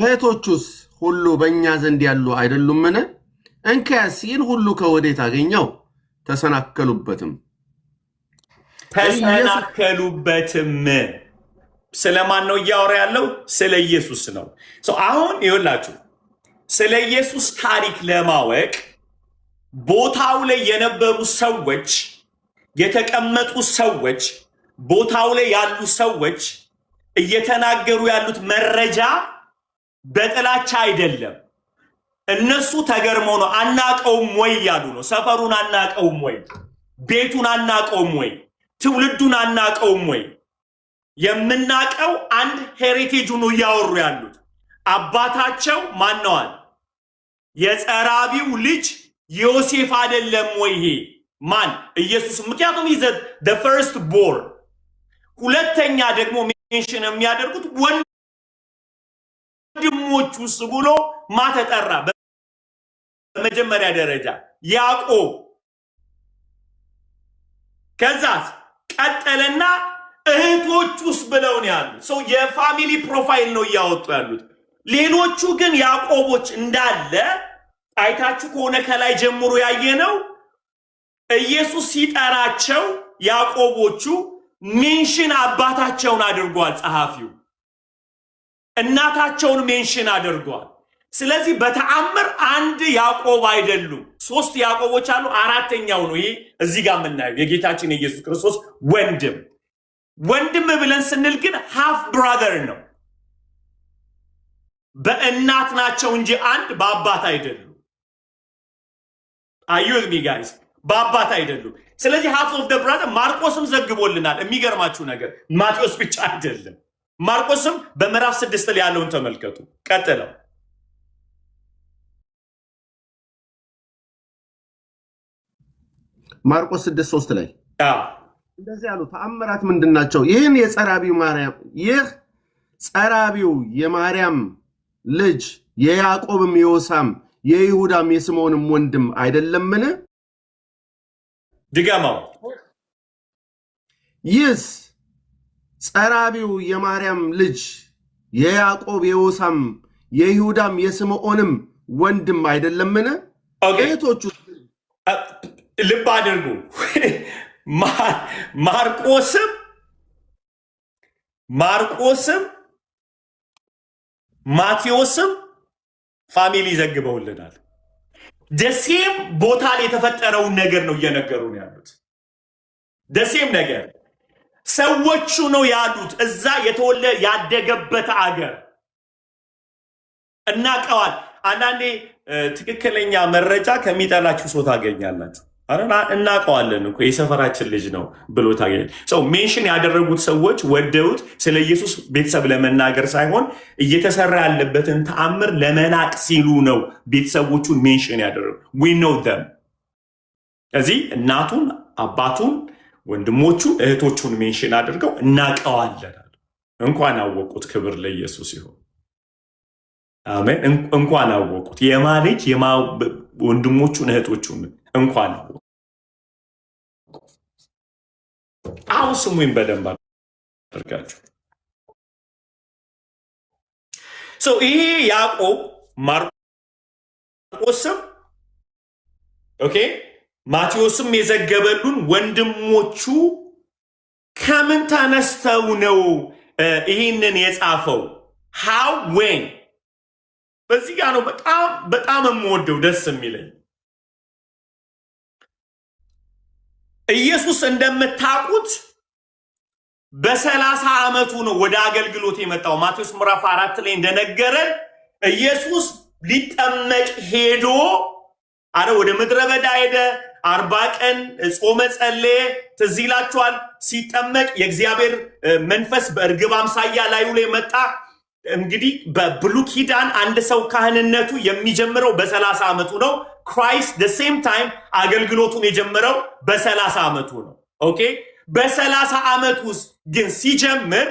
Speaker 2: እህቶቹስ ሁሉ በእኛ ዘንድ ያሉ አይደሉምን? እንኪያስ ይህን ሁሉ ከወዴት አገኘው? ተሰናከሉበትም።
Speaker 1: ስለማን ነው እያወራ ያለው? ስለ ኢየሱስ ነው። አሁን ይኸውላችሁ ስለ ኢየሱስ ታሪክ ለማወቅ ቦታው ላይ የነበሩ ሰዎች፣ የተቀመጡ ሰዎች፣ ቦታው ላይ ያሉ ሰዎች እየተናገሩ ያሉት መረጃ በጥላቻ አይደለም። እነሱ ተገርመው ነው። አናቀውም ወይ ያሉ ነው። ሰፈሩን አናቀውም ወይ? ቤቱን አናቀውም ወይ? ትውልዱን አናቀውም ወይ? የምናቀው አንድ ሄሪቴጅ ነው እያወሩ ያሉት። አባታቸው ማነዋል? የጸራቢው ልጅ ዮሴፍ አይደለም ወይ? ይሄ ማን? ኢየሱስ። ምክንያቱም ይዘት the first born። ሁለተኛ ደግሞ ሜንሽን የሚያደርጉት ወንድሞቹስ ብሎ ማተጠራ። በመጀመሪያ ደረጃ ያዕቆብ፣ ከዛስ ቀጠለና እህቶቹስ ብለው ነው ያሉት። የፋሚሊ ፕሮፋይል ነው እያወጡ ያሉት። ሌሎቹ ግን ያዕቆቦች እንዳለ አይታችሁ ከሆነ ከላይ ጀምሮ ያየነው ኢየሱስ ሲጠራቸው ያዕቆቦቹ ሜንሽን አባታቸውን አድርጓል። ጸሐፊው እናታቸውን ሜንሽን አድርጓል። ስለዚህ በተአምር አንድ ያዕቆብ አይደሉም፣ ሶስት ያዕቆቦች አሉ። አራተኛው ነው ይሄ እዚህ ጋር የምናየው የጌታችን የኢየሱስ ክርስቶስ ወንድም። ወንድም ብለን ስንል ግን ሃፍ ብራዘር ነው። በእናት ናቸው እንጂ አንድ በአባት አይደሉም። አዩት ሚ ጋይስ፣ በአባት አይደሉም። ስለዚህ ሃፍ ኦፍ ደ ብራዘር ማርቆስም ዘግቦልናል። የሚገርማችሁ ነገር ማቴዎስ ብቻ አይደለም፣ ማርቆስም በምዕራፍ 6 ላይ ያለውን ተመልከቱ። ቀጥለው
Speaker 2: ማርቆስ 6:3 ላይ እንደዚህ ያሉ ተአምራት ምንድን ናቸው? ይህን ይህ ጸራቢው የማርያም ልጅ የያዕቆብም የዮሳም የይሁዳም የስምዖንም ወንድም አይደለምን?
Speaker 1: ድገማው።
Speaker 2: ይህስ ጸራቢው የማርያም ልጅ የያዕቆብ የዮሳም የይሁዳም የስምዖንም ወንድም አይደለምን? እህቶቹ
Speaker 1: ልብ አድርጉ። ማርቆስም ማርቆስም ማቴዎስም ፋሚሊ ዘግበውልናል። ደሴም ቦታ ላይ የተፈጠረውን ነገር ነው እየነገሩን ያሉት። ደሴም ነገር ሰዎቹ ነው ያሉት። እዛ ያደገበት አገር እናቀዋል። አንዳንዴ ትክክለኛ መረጃ ከሚጠላችሁ ሰው ታገኛላችሁ። እናቀዋለን እኮ የሰፈራችን ልጅ ነው ብሎ ታገኛል። ሰው ሜንሽን ያደረጉት ሰዎች ወደውት ስለ ኢየሱስ ቤተሰብ ለመናገር ሳይሆን እየተሰራ ያለበትን ተአምር ለመናቅ ሲሉ ነው ቤተሰቦቹን ሜንሽን ያደረጉ። ዊ ኖው ዘም። እዚህ እናቱን፣ አባቱን፣ ወንድሞቹ፣ እህቶቹን ሜንሽን አድርገው እናቀዋለን። እንኳን አወቁት። ክብር ለኢየሱስ ይሁን። አሜን። እንኳን አወቁት። የማልጅ ወንድሞቹን እህቶቹን እንኳን አወቁ። አሁን ስሙኝ በደንብ አድርጋችሁ። ይሄ ያዕቆብ ማርቆስም ማቴዎስም የዘገበሉን ወንድሞቹ ከምን ተነስተው ነው ይህንን የጻፈው? ሃው ዌን በዚህ ጋር ነው በጣም የምወደው ደስ የሚለኝ። ኢየሱስ እንደምታውቁት በ30 ዓመቱ ነው ወደ አገልግሎት የመጣው። ማቴዎስ ምዕራፍ 4 ላይ እንደነገረን ኢየሱስ ሊጠመቅ ሄዶ ወደ ምድረ በዳ ሄደ። 40 ቀን ጾመ ጸለየ። ትዝ ይላችኋል። ሲጠመቅ የእግዚአብሔር መንፈስ በእርግብ አምሳያ ላዩ ላይ መጣ። እንግዲህ በብሉይ ኪዳን አንድ ሰው ካህንነቱ የሚጀምረው በ30 ዓመቱ ነው። ክራይስት the same time አገልግሎቱን የጀመረው በ30 ዓመቱ ነው። ኦኬ በ30 ዓመት ውስጥ ግን ሲጀምር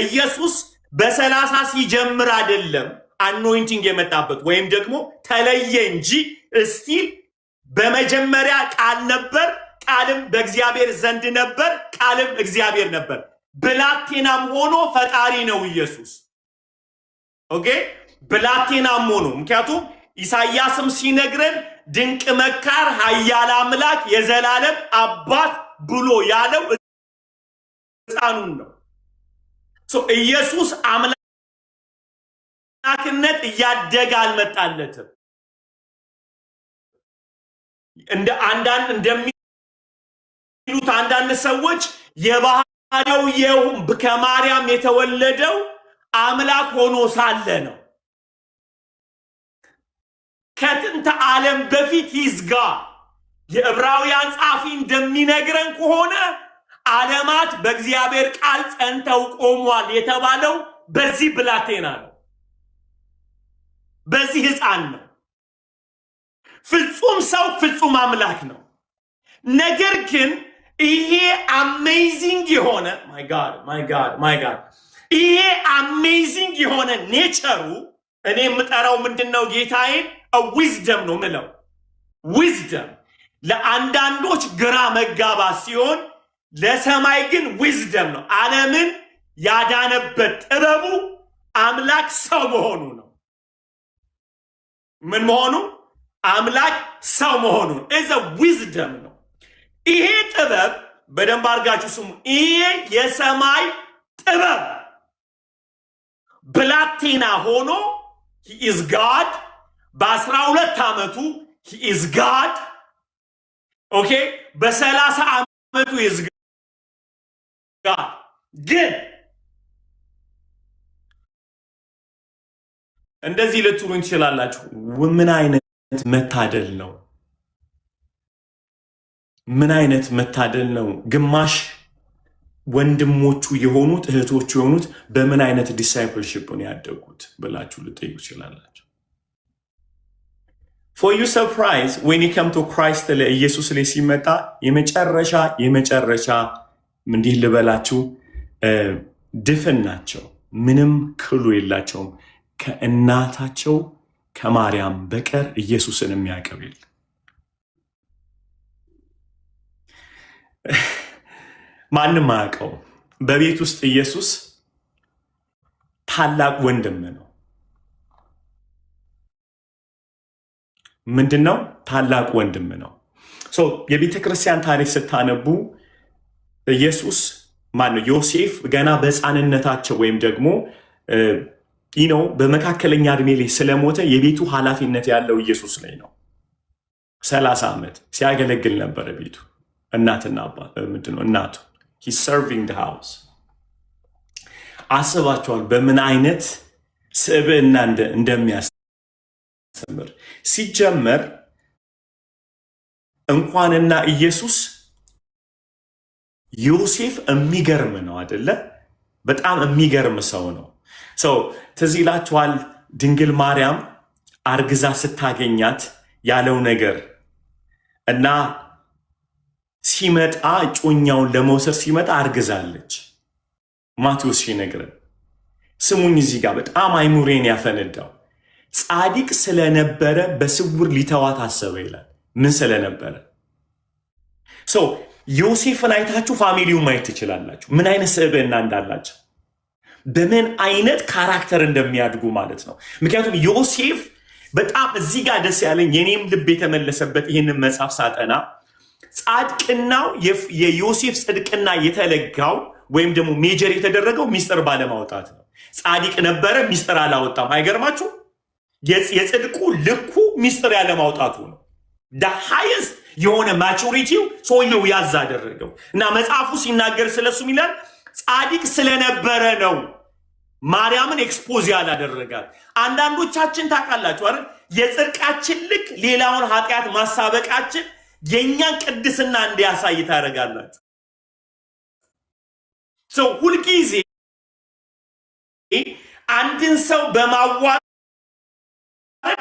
Speaker 1: ኢየሱስ በ30 ሲጀምር አይደለም አኖይንቲንግ የመጣበት ወይም ደግሞ ተለየ እንጂ እስቲል በመጀመሪያ ቃል ነበር፣ ቃልም በእግዚአብሔር ዘንድ ነበር፣ ቃልም እግዚአብሔር ነበር። ብላቴናም ሆኖ ፈጣሪ ነው ኢየሱስ። ኦኬ ብላቴናም ሆኖ ምክንያቱም ኢሳይያስም ሲነግረን ድንቅ መካር፣ ኃያል አምላክ፣ የዘላለም አባት ብሎ ያለው ሕፃኑን ነው። ኢየሱስ አምላክነት እያደገ አልመጣለትም። እንደሚሉት አንዳንድ ሰዎች የባህሪው ከማርያም የተወለደው አምላክ ሆኖ ሳለ ነው። ከጥንተ ዓለም በፊት ይዝጋ። የዕብራውያን ጻፊ እንደሚነግረን ከሆነ ዓለማት በእግዚአብሔር ቃል ጸንተው ቆሟል የተባለው በዚህ ብላቴና ነው፣ በዚህ ሕፃን ነው። ፍጹም ሰው ፍጹም አምላክ ነው። ነገር ግን ይሄ አሜዚንግ የሆነ ማይ ጋድ ይሄ አሜዚንግ የሆነ ኔቸሩ እኔ የምጠራው ምንድነው? ጌታዬን ዊዝደም ነው ምለው። ዊዝደም ለአንዳንዶች ግራ መጋባት ሲሆን ለሰማይ ግን ዊዝደም ነው። ዓለምን ያዳነበት ጥበቡ አምላክ ሰው መሆኑ ነው። ምን መሆኑ? አምላክ ሰው መሆኑን እዘ ዊዝደም ነው። ይሄ ጥበብ በደንብ አድርጋችሁ ስሙ። ይሄ የሰማይ ጥበብ ብላቴና ሆኖ he is God በ12 ዓመቱ he is God ኦኬ በ30 ዓመቱ he is God ግን እንደዚህ ልትሉኝ ትችላላችሁ። ምን አይነት መታደል ነው? ምን አይነት መታደል ነው? ግማሽ ወንድሞቹ የሆኑት እህቶቹ የሆኑት በምን አይነት ዲሳይፕልሺፕ ነው ያደጉት ብላችሁ ልጠይቁ ትችላላችሁ። for you surprise when you come to Christ ለኢየሱስ ላይ ሲመጣ የመጨረሻ እንዲህ ልበላችሁ ድፍን ናቸው። ምንም ክሉ የላቸውም። ከእናታቸው ከማርያም በቀር ኢየሱስን የሚያውቀው የለም። ማንም አያውቀው። በቤት ውስጥ ኢየሱስ ታላቅ ወንድም ነው። ምንድነው? ታላቅ ወንድም ነው። የቤተ ክርስቲያን ታሪክ ስታነቡ ኢየሱስ ማነው ዮሴፍ ገና በሕፃንነታቸው ወይም ደግሞ ነው በመካከለኛ እድሜ ላይ ስለሞተ የቤቱ ኃላፊነት ያለው ኢየሱስ ላይ ነው። 30 ዓመት ሲያገለግል ነበረ ቤቱ። እናትና አባት ምንድነው እናቱ he's serving the house። አስባቸዋል በምን አይነት ስብዕና እንደሚያስተምር ሲጀመር እንኳንና ኢየሱስ ዮሴፍ የሚገርም ነው አይደለ? በጣም የሚገርም ሰው ነው። ሰው ትዝ ይላችኋል ድንግል ማርያም አርግዛ ስታገኛት ያለው ነገር እና ሲመጣ እጮኛውን ለመውሰድ ሲመጣ አርግዛለች። ማቴዎስ ሲነግረን ስሙኝ፣ እዚህ ጋር በጣም አይሙሬን ያፈነዳው ጻድቅ ስለነበረ በስውር ሊተዋት አሰበ ይላል። ምን ስለነበረ? ሰው ዮሴፍን አይታችሁ ፋሚሊውን ማየት ትችላላችሁ፣ ምን አይነት ስብዕና እንዳላቸው፣ በምን አይነት ካራክተር እንደሚያድጉ ማለት ነው። ምክንያቱም ዮሴፍ በጣም እዚህ ጋር ደስ ያለኝ የኔም ልብ የተመለሰበት ይህንን መጽሐፍ ሳጠና ጻድቅናው የዮሴፍ ጽድቅና የተለጋው ወይም ደግሞ ሜጀር የተደረገው ሚስጥር ባለማውጣት ነው። ጻድቅ ነበረ፣ ሚስጥር አላወጣም። አይገርማችሁ? የጽድቁ ልኩ ሚስጥር ያለማውጣቱ ነው። ሃይስት የሆነ ማቹሪቲው ሰውየው ያዝ አደረገው እና መጽሐፉ ሲናገር ስለሱ ይላል ጻድቅ ስለነበረ ነው ማርያምን ኤክስፖዝ ያላደረጋት። አንዳንዶቻችን ታውቃላችሁ አይደል የጽድቃችን ልክ ሌላውን ኃጢአት ማሳበቃችን የእኛን ቅድስና እንዲያሳይ ታደርጋላችሁ። ሰው ሁልጊዜ አንድን ሰው በማዋረድ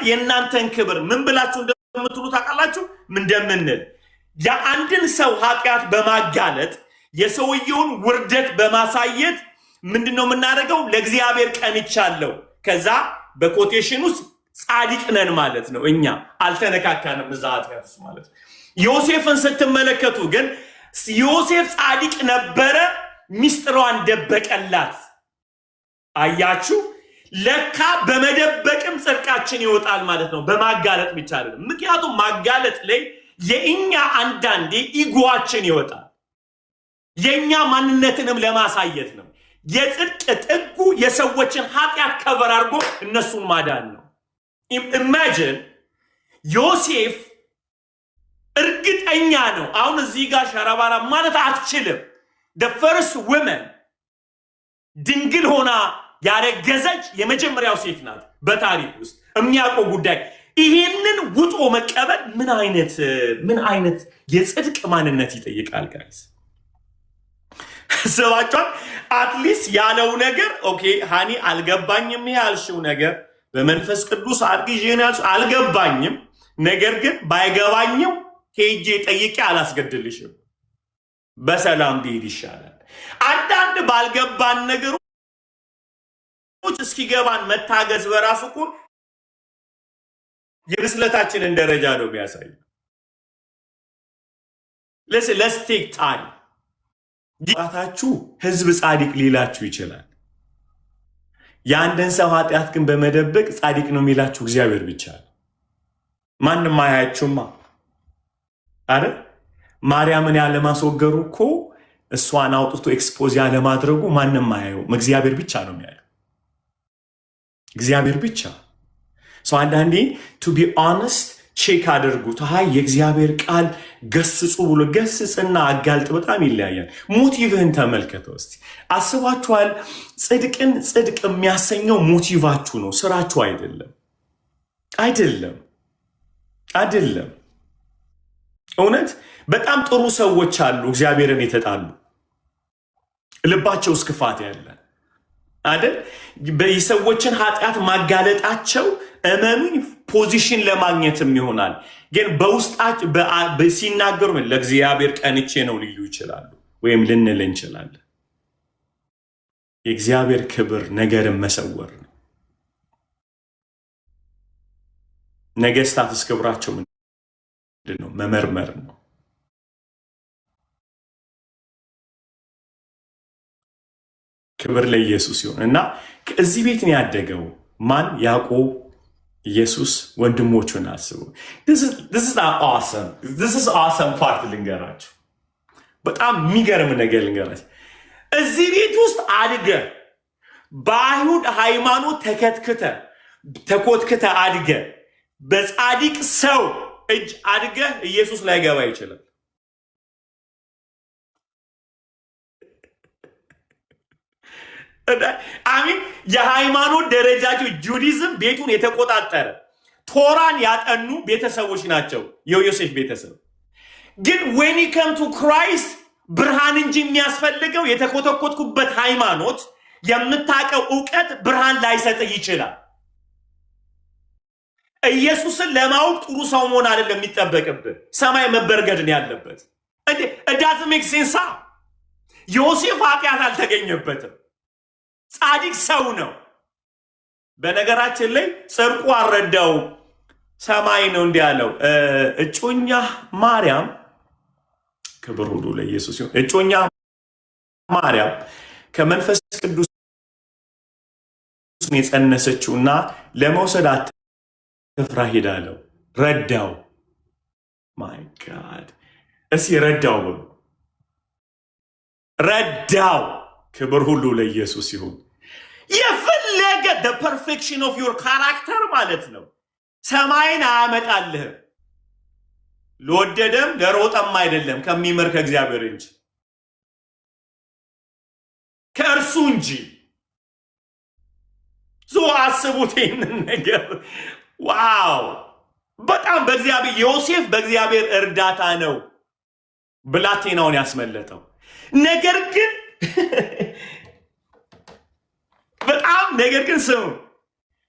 Speaker 1: የእናንተን ክብር ምን ብላችሁ እንደምትሉ ታውቃላችሁ? እንደምንል የአንድን ሰው ኃጢአት በማጋለጥ የሰውየውን ውርደት በማሳየት ምንድነው የምናደርገው? ለእግዚአብሔር ቀንቻለሁ። ከዛ በኮቴሽን ውስጥ ጻድቅ ነን ማለት ነው። እኛ አልተነካካንም እዛ ኃጢአት ውስጥ ማለት ነው። ዮሴፍን ስትመለከቱ ግን ዮሴፍ ጻድቅ ነበረ፣ ሚስጥሯን ደበቀላት። አያችሁ? ለካ በመደበቅም ጽድቃችን ይወጣል ማለት ነው፣ በማጋለጥ ብቻ አይደለም። ምክንያቱም ማጋለጥ ላይ የእኛ አንዳንዴ ኢጎአችን ይወጣል፣ የእኛ ማንነትንም ለማሳየት ነው። የጽድቅ ጥጉ የሰዎችን ኃጢአት ከበር አድርጎ እነሱን ማዳን ነው። ኢማጂን ዮሴፍ እርግጠኛ ነው። አሁን እዚህ ጋር ሸረባራ ማለት አትችልም። the first woman ድንግል ሆና ያረገዘች የመጀመሪያው ሴት ናት በታሪክ ውስጥ የሚያውቀው ጉዳይ። ይሄንን ውጦ መቀበል ምን አይነት የጽድቅ ማንነት ይጠይቃል ጋይስ? ሰባቷን አትሊስት ያለው ነገር ኦኬ ሃኒ አልገባኝም፣ ይሄ ያልሽው ነገር በመንፈስ ቅዱስ አርግዤን ያልሽው አልገባኝም፣ ነገር ግን ባይገባኝም ሄጄ ጠይቄ አላስገድልሽም፣ በሰላም ብሄድ ይሻላል። አንዳንድ ባልገባን ነገሮች እስኪገባን መታገዝ በራሱ እኮ የብስለታችንን ደረጃ ነው የሚያሳየው። let's take time። ዲባታችሁ ህዝብ ጻድቅ ሊላችሁ ይችላል። የአንድን ሰው ኃጢአት ግን በመደበቅ ጻድቅ ነው የሚላችሁ እግዚአብሔር ብቻ ነው። ማንም አያችሁማ አረ ማርያምን ያለማስወገሩ እኮ እሷን አውጥቶ ኤክስፖዝ ያለማድረጉ ማንም አያየውም፣ እግዚአብሔር ብቻ ነው የሚያየው። እግዚአብሔር ብቻ ሰው አንዳንዴ ቱ ቢ ኦነስት ቼክ አድርጉት። ሀይ የእግዚአብሔር ቃል ገስጹ ብሎ ገስጽና አጋልጥ በጣም ይለያያል። ሞቲቭህን ተመልከተው እስቲ። አስባችኋል? ጽድቅን ጽድቅ የሚያሰኘው ሞቲቫችሁ ነው፣ ስራችሁ አይደለም። አይደለም። እውነት በጣም ጥሩ ሰዎች አሉ እግዚአብሔርን የተጣሉ ልባቸው እስክፋት ያለ አይደል? የሰዎችን ኃጢአት ማጋለጣቸው እመኑኝ ፖዚሽን ለማግኘትም ይሆናል። ግን በውስጣቸው ሲናገሩ ለእግዚአብሔር ቀንቼ ነው ሊሉ ይችላሉ፣ ወይም ልንል እንችላለን። የእግዚአብሔር ክብር ነገርን መሰወር ነው። ነገስታትስ ክብራቸው ምንድን ነው? መመርመር ነው። ክብር ለኢየሱስ ይሁን እና እዚህ ቤት ነው ያደገው ማን? ያዕቆብ፣ ኢየሱስ፣ ወንድሞቹን አስቡ። this is awesome ፓርት ልንገራችሁ። በጣም የሚገርም ነገር ልንገራችሁ። እዚህ ቤት ውስጥ አድገ በአይሁድ ሃይማኖት ተኮትክተ አድገ በጻድቅ ሰው እጅ አድገ ኢየሱስ ላይ ገባ ይችላል። አሚን። የሃይማኖት ደረጃቸው ጁዲዝም ቤቱን የተቆጣጠረ ቶራን ያጠኑ ቤተሰቦች ናቸው የዮሴፍ ቤተሰብ። ግን when you come to Christ ብርሃን እንጂ የሚያስፈልገው የተኮተኮትኩበት ሃይማኖት የምታቀው ዕውቀት ብርሃን ላይሰጥህ ይችላል። ኢየሱስን ለማወቅ ጥሩ ሰው መሆን አይደለም የሚጠበቅብህ፣ ሰማይ መበርገድን ያለበት እንዴ እዳዝ ሜክ ሴንስ። ዮሴፍ ኃጢአት አልተገኘበትም፣ ጻድቅ ሰው ነው። በነገራችን ላይ ጽድቁ አልረዳው ሰማይ ነው እንዲህ ያለው። እጮኛ ማርያም ክብር ሁሉ ለኢየሱስ ይሁን። እጮኛ ማርያም ከመንፈስ ቅዱስ የጸነሰችውና ለመውሰድ አትፍራ ሄዳለው። ረዳው። ማይ ጋድ እሲ ረዳው ብሎ ረዳው። ክብር ሁሉ ለኢየሱስ ይሁን። የፈለገ the perfection of your character ማለት ነው ሰማይን አያመጣልህም። ለወደደም ለሮጠም አይደለም ከሚመር ከእግዚአብሔር እንጂ ከእርሱ እንጂ። አስቡት ይህንን ነገር። ዋው! በጣም በእግዚአብሔር ዮሴፍ በእግዚአብሔር እርዳታ ነው ብላቴናውን ያስመለጠው። ነገር ግን ስሙ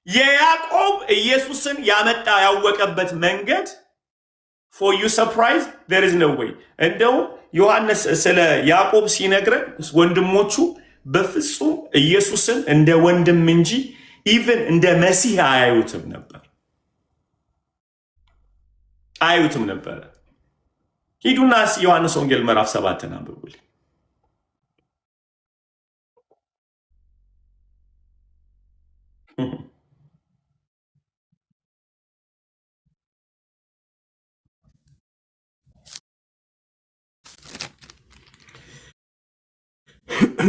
Speaker 1: የያዕቆብ ኢየሱስን ያወቀበት መንገድ for you surprise there is no way። እንደው ዮሐንስ ስለ ያዕቆብ ሲነግረን ወንድሞቹ በፍጹም ኢየሱስን እንደ ወንድም እንጂ ኢቭን እንደ መሲህ አያዩትም ነበር። ሂዱና ዮሐንስ ወንጌል ምዕራፍ 7 አንብቡልኝ።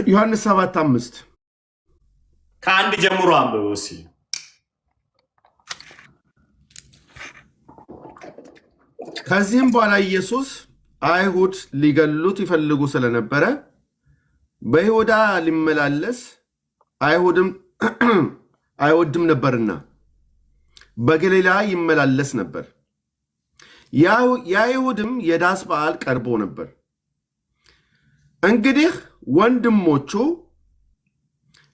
Speaker 2: ዮሐንስ 7:5
Speaker 1: ከአንድ ጀምሮ አንብበው እስኪ።
Speaker 2: ከዚህም በኋላ ኢየሱስ አይሁድ ሊገሉት ይፈልጉ ስለነበረ በይሁዳ ሊመላለስ አይወድም ነበርና በገሊላ ይመላለስ ነበር። የአይሁድም የዳስ በዓል ቀርቦ ነበር። እንግዲህ ወንድሞቹ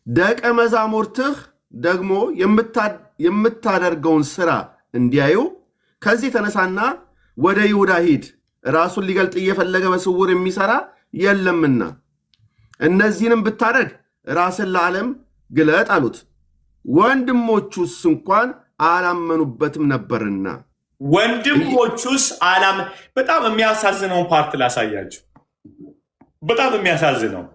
Speaker 2: ደቀ መዛሙርትህ ደግሞ የምታደርገውን ሥራ እንዲያዩ ከዚህ ተነሳና ወደ ይሁዳ ሂድ፣ ራሱን ሊገልጥ እየፈለገ በስውር የሚሠራ የለምና እነዚህንም ብታደርግ ራስን ለዓለም ግለጥ አሉት። ወንድሞቹስ እንኳን አላመኑበትም ነበርና።
Speaker 1: ወንድሞቹስ በጣም የሚያሳዝነውን ፓርት ላሳያችሁ። በጣም የሚያሳዝነው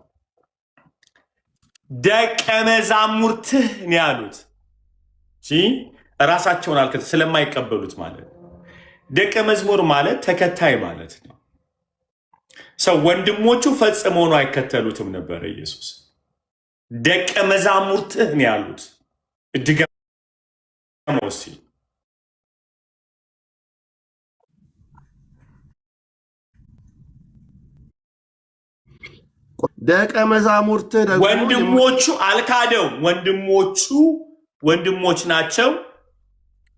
Speaker 1: ደቀ መዛሙርትህ ነው ያሉት። ራሳቸውን ስለማይቀበሉት ማለት ነው። ደቀ መዝሙር ማለት ተከታይ ማለት ነው። ሰው ወንድሞቹ ፈጽሞ ነው አይከተሉትም ነበረ ኢየሱስ። ደቀ መዛሙርትህ ነው ያሉት። ድገሞሲ
Speaker 2: ደቀ መዛሙርትህ ደግሞ
Speaker 1: ወንድሞቹ አልካደው። ወንድሞች ናቸው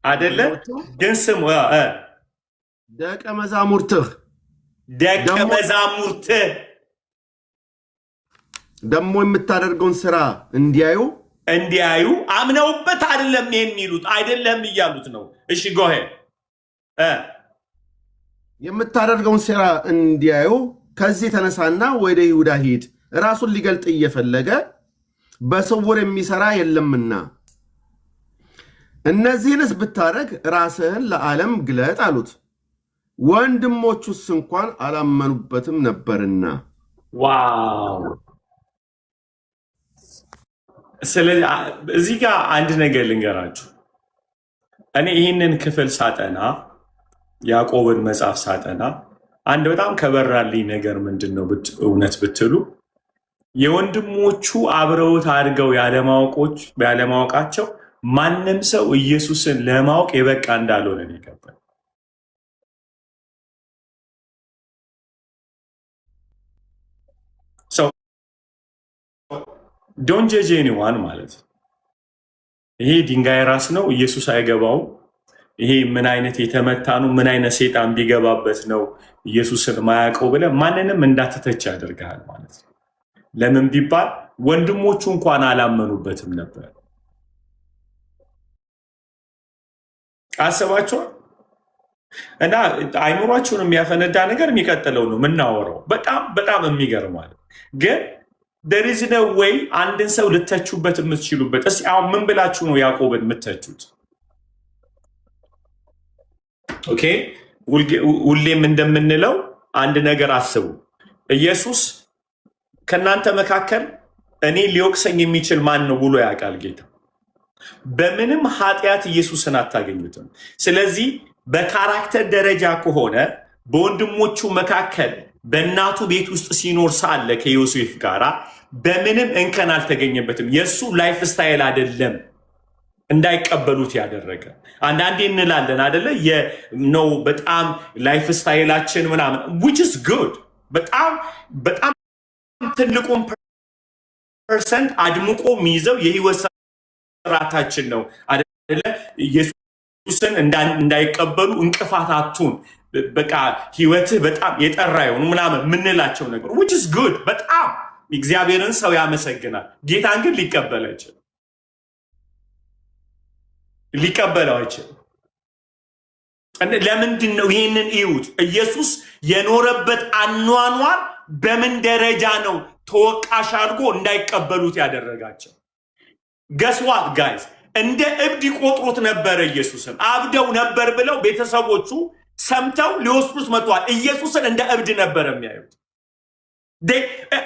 Speaker 1: አይደለ? ግን ስሙ
Speaker 2: ደቀ መዛሙርትህ ደግሞ የምታደርገውን ስራ እንዲያዩ አምነውበት አይደለም የሚሉት አይደለም እያሉት ነው። እሺ ጎሄ የምታደርገውን ስራ እንዲያዩ ከዚህ ተነሳና ወደ ይሁዳ ሂድ፣ ራሱን ሊገልጥ እየፈለገ በስውር የሚሰራ የለምና እነዚህንስ ብታደርግ ራስህን ለዓለም ግለጥ አሉት። ወንድሞቹስ እንኳን አላመኑበትም ነበርና።
Speaker 1: ዋው! ስለዚህ እዚህ ጋር አንድ ነገር ልንገራችሁ። እኔ ይህንን ክፍል ሳጠና ያዕቆብን መጽሐፍ ሳጠና አንድ በጣም ከበራልኝ ነገር ምንድን ነው እውነት ብትሉ የወንድሞቹ አብረውት አድርገው ያለማወቃቸው ማንም ሰው ኢየሱስን ለማወቅ የበቃ እንዳልሆነ ነው የገባኝ። ዶንት ጀጅ ኤኒዋን ማለት ይሄ ድንጋይ ራስ ነው፣ ኢየሱስ አይገባውም። ይሄ ምን አይነት የተመታ ነው፣ ምን አይነት ሴጣን ቢገባበት ነው ኢየሱስን ማያውቀው ብለህ ማንንም እንዳትተች ያደርግሃል ማለት ነው። ለምን ቢባል ወንድሞቹ እንኳን አላመኑበትም ነበር። አሰባችኋል? እና አይምሯችሁን የሚያፈነዳ ነገር የሚቀጥለው ነው የምናወራው። በጣም በጣም የሚገርም ማለት ግን there is no way አንድን ሰው ልተቹበት የምትችሉበት። እስኪ አሁን ምን ብላችሁ ነው ያዕቆብን የምትተቹት? ኦኬ ሁሌም እንደምንለው አንድ ነገር አስቡ። ኢየሱስ ከእናንተ መካከል እኔ ሊወቅሰኝ የሚችል ማን ነው ብሎ ያውቃል ጌታ። በምንም ኃጢአት ኢየሱስን አታገኙትም። ስለዚህ በካራክተር ደረጃ ከሆነ በወንድሞቹ መካከል በእናቱ ቤት ውስጥ ሲኖር ሳለ ከዮሴፍ ጋራ በምንም እንከን አልተገኘበትም። የእሱ ላይፍ ስታይል አይደለም እንዳይቀበሉት ያደረገ። አንዳንዴ እንላለን አደለ ነው በጣም ላይፍ ስታይላችን ምናምን which is good በጣም በጣም ትልቁን ፐርሰንት አድምቆ የሚይዘው የህይወት ስርዓታችን ነው አደለ። ኢየሱስን እንዳይቀበሉ እንቅፋታቱን በቃ ህይወትህ በጣም የጠራ ይሆኑ ምናምን የምንላቸው ነገር which is good በጣም እግዚአብሔርን ሰው ያመሰግናል። ጌታን ግን ሊቀበለው አይችልም። ለምንድን ነው ይህንን እዩት። ኢየሱስ የኖረበት አኗኗር በምን ደረጃ ነው ተወቃሽ አድርጎ እንዳይቀበሉት ያደረጋቸው? ገስዋት ጋይዝ እንደ እብድ ይቆጥሩት ነበረ። ኢየሱስን አብደው ነበር ብለው ቤተሰቦቹ ሰምተው ሊወስዱት መጥተዋል። ኢየሱስን እንደ እብድ ነበር የሚያዩት።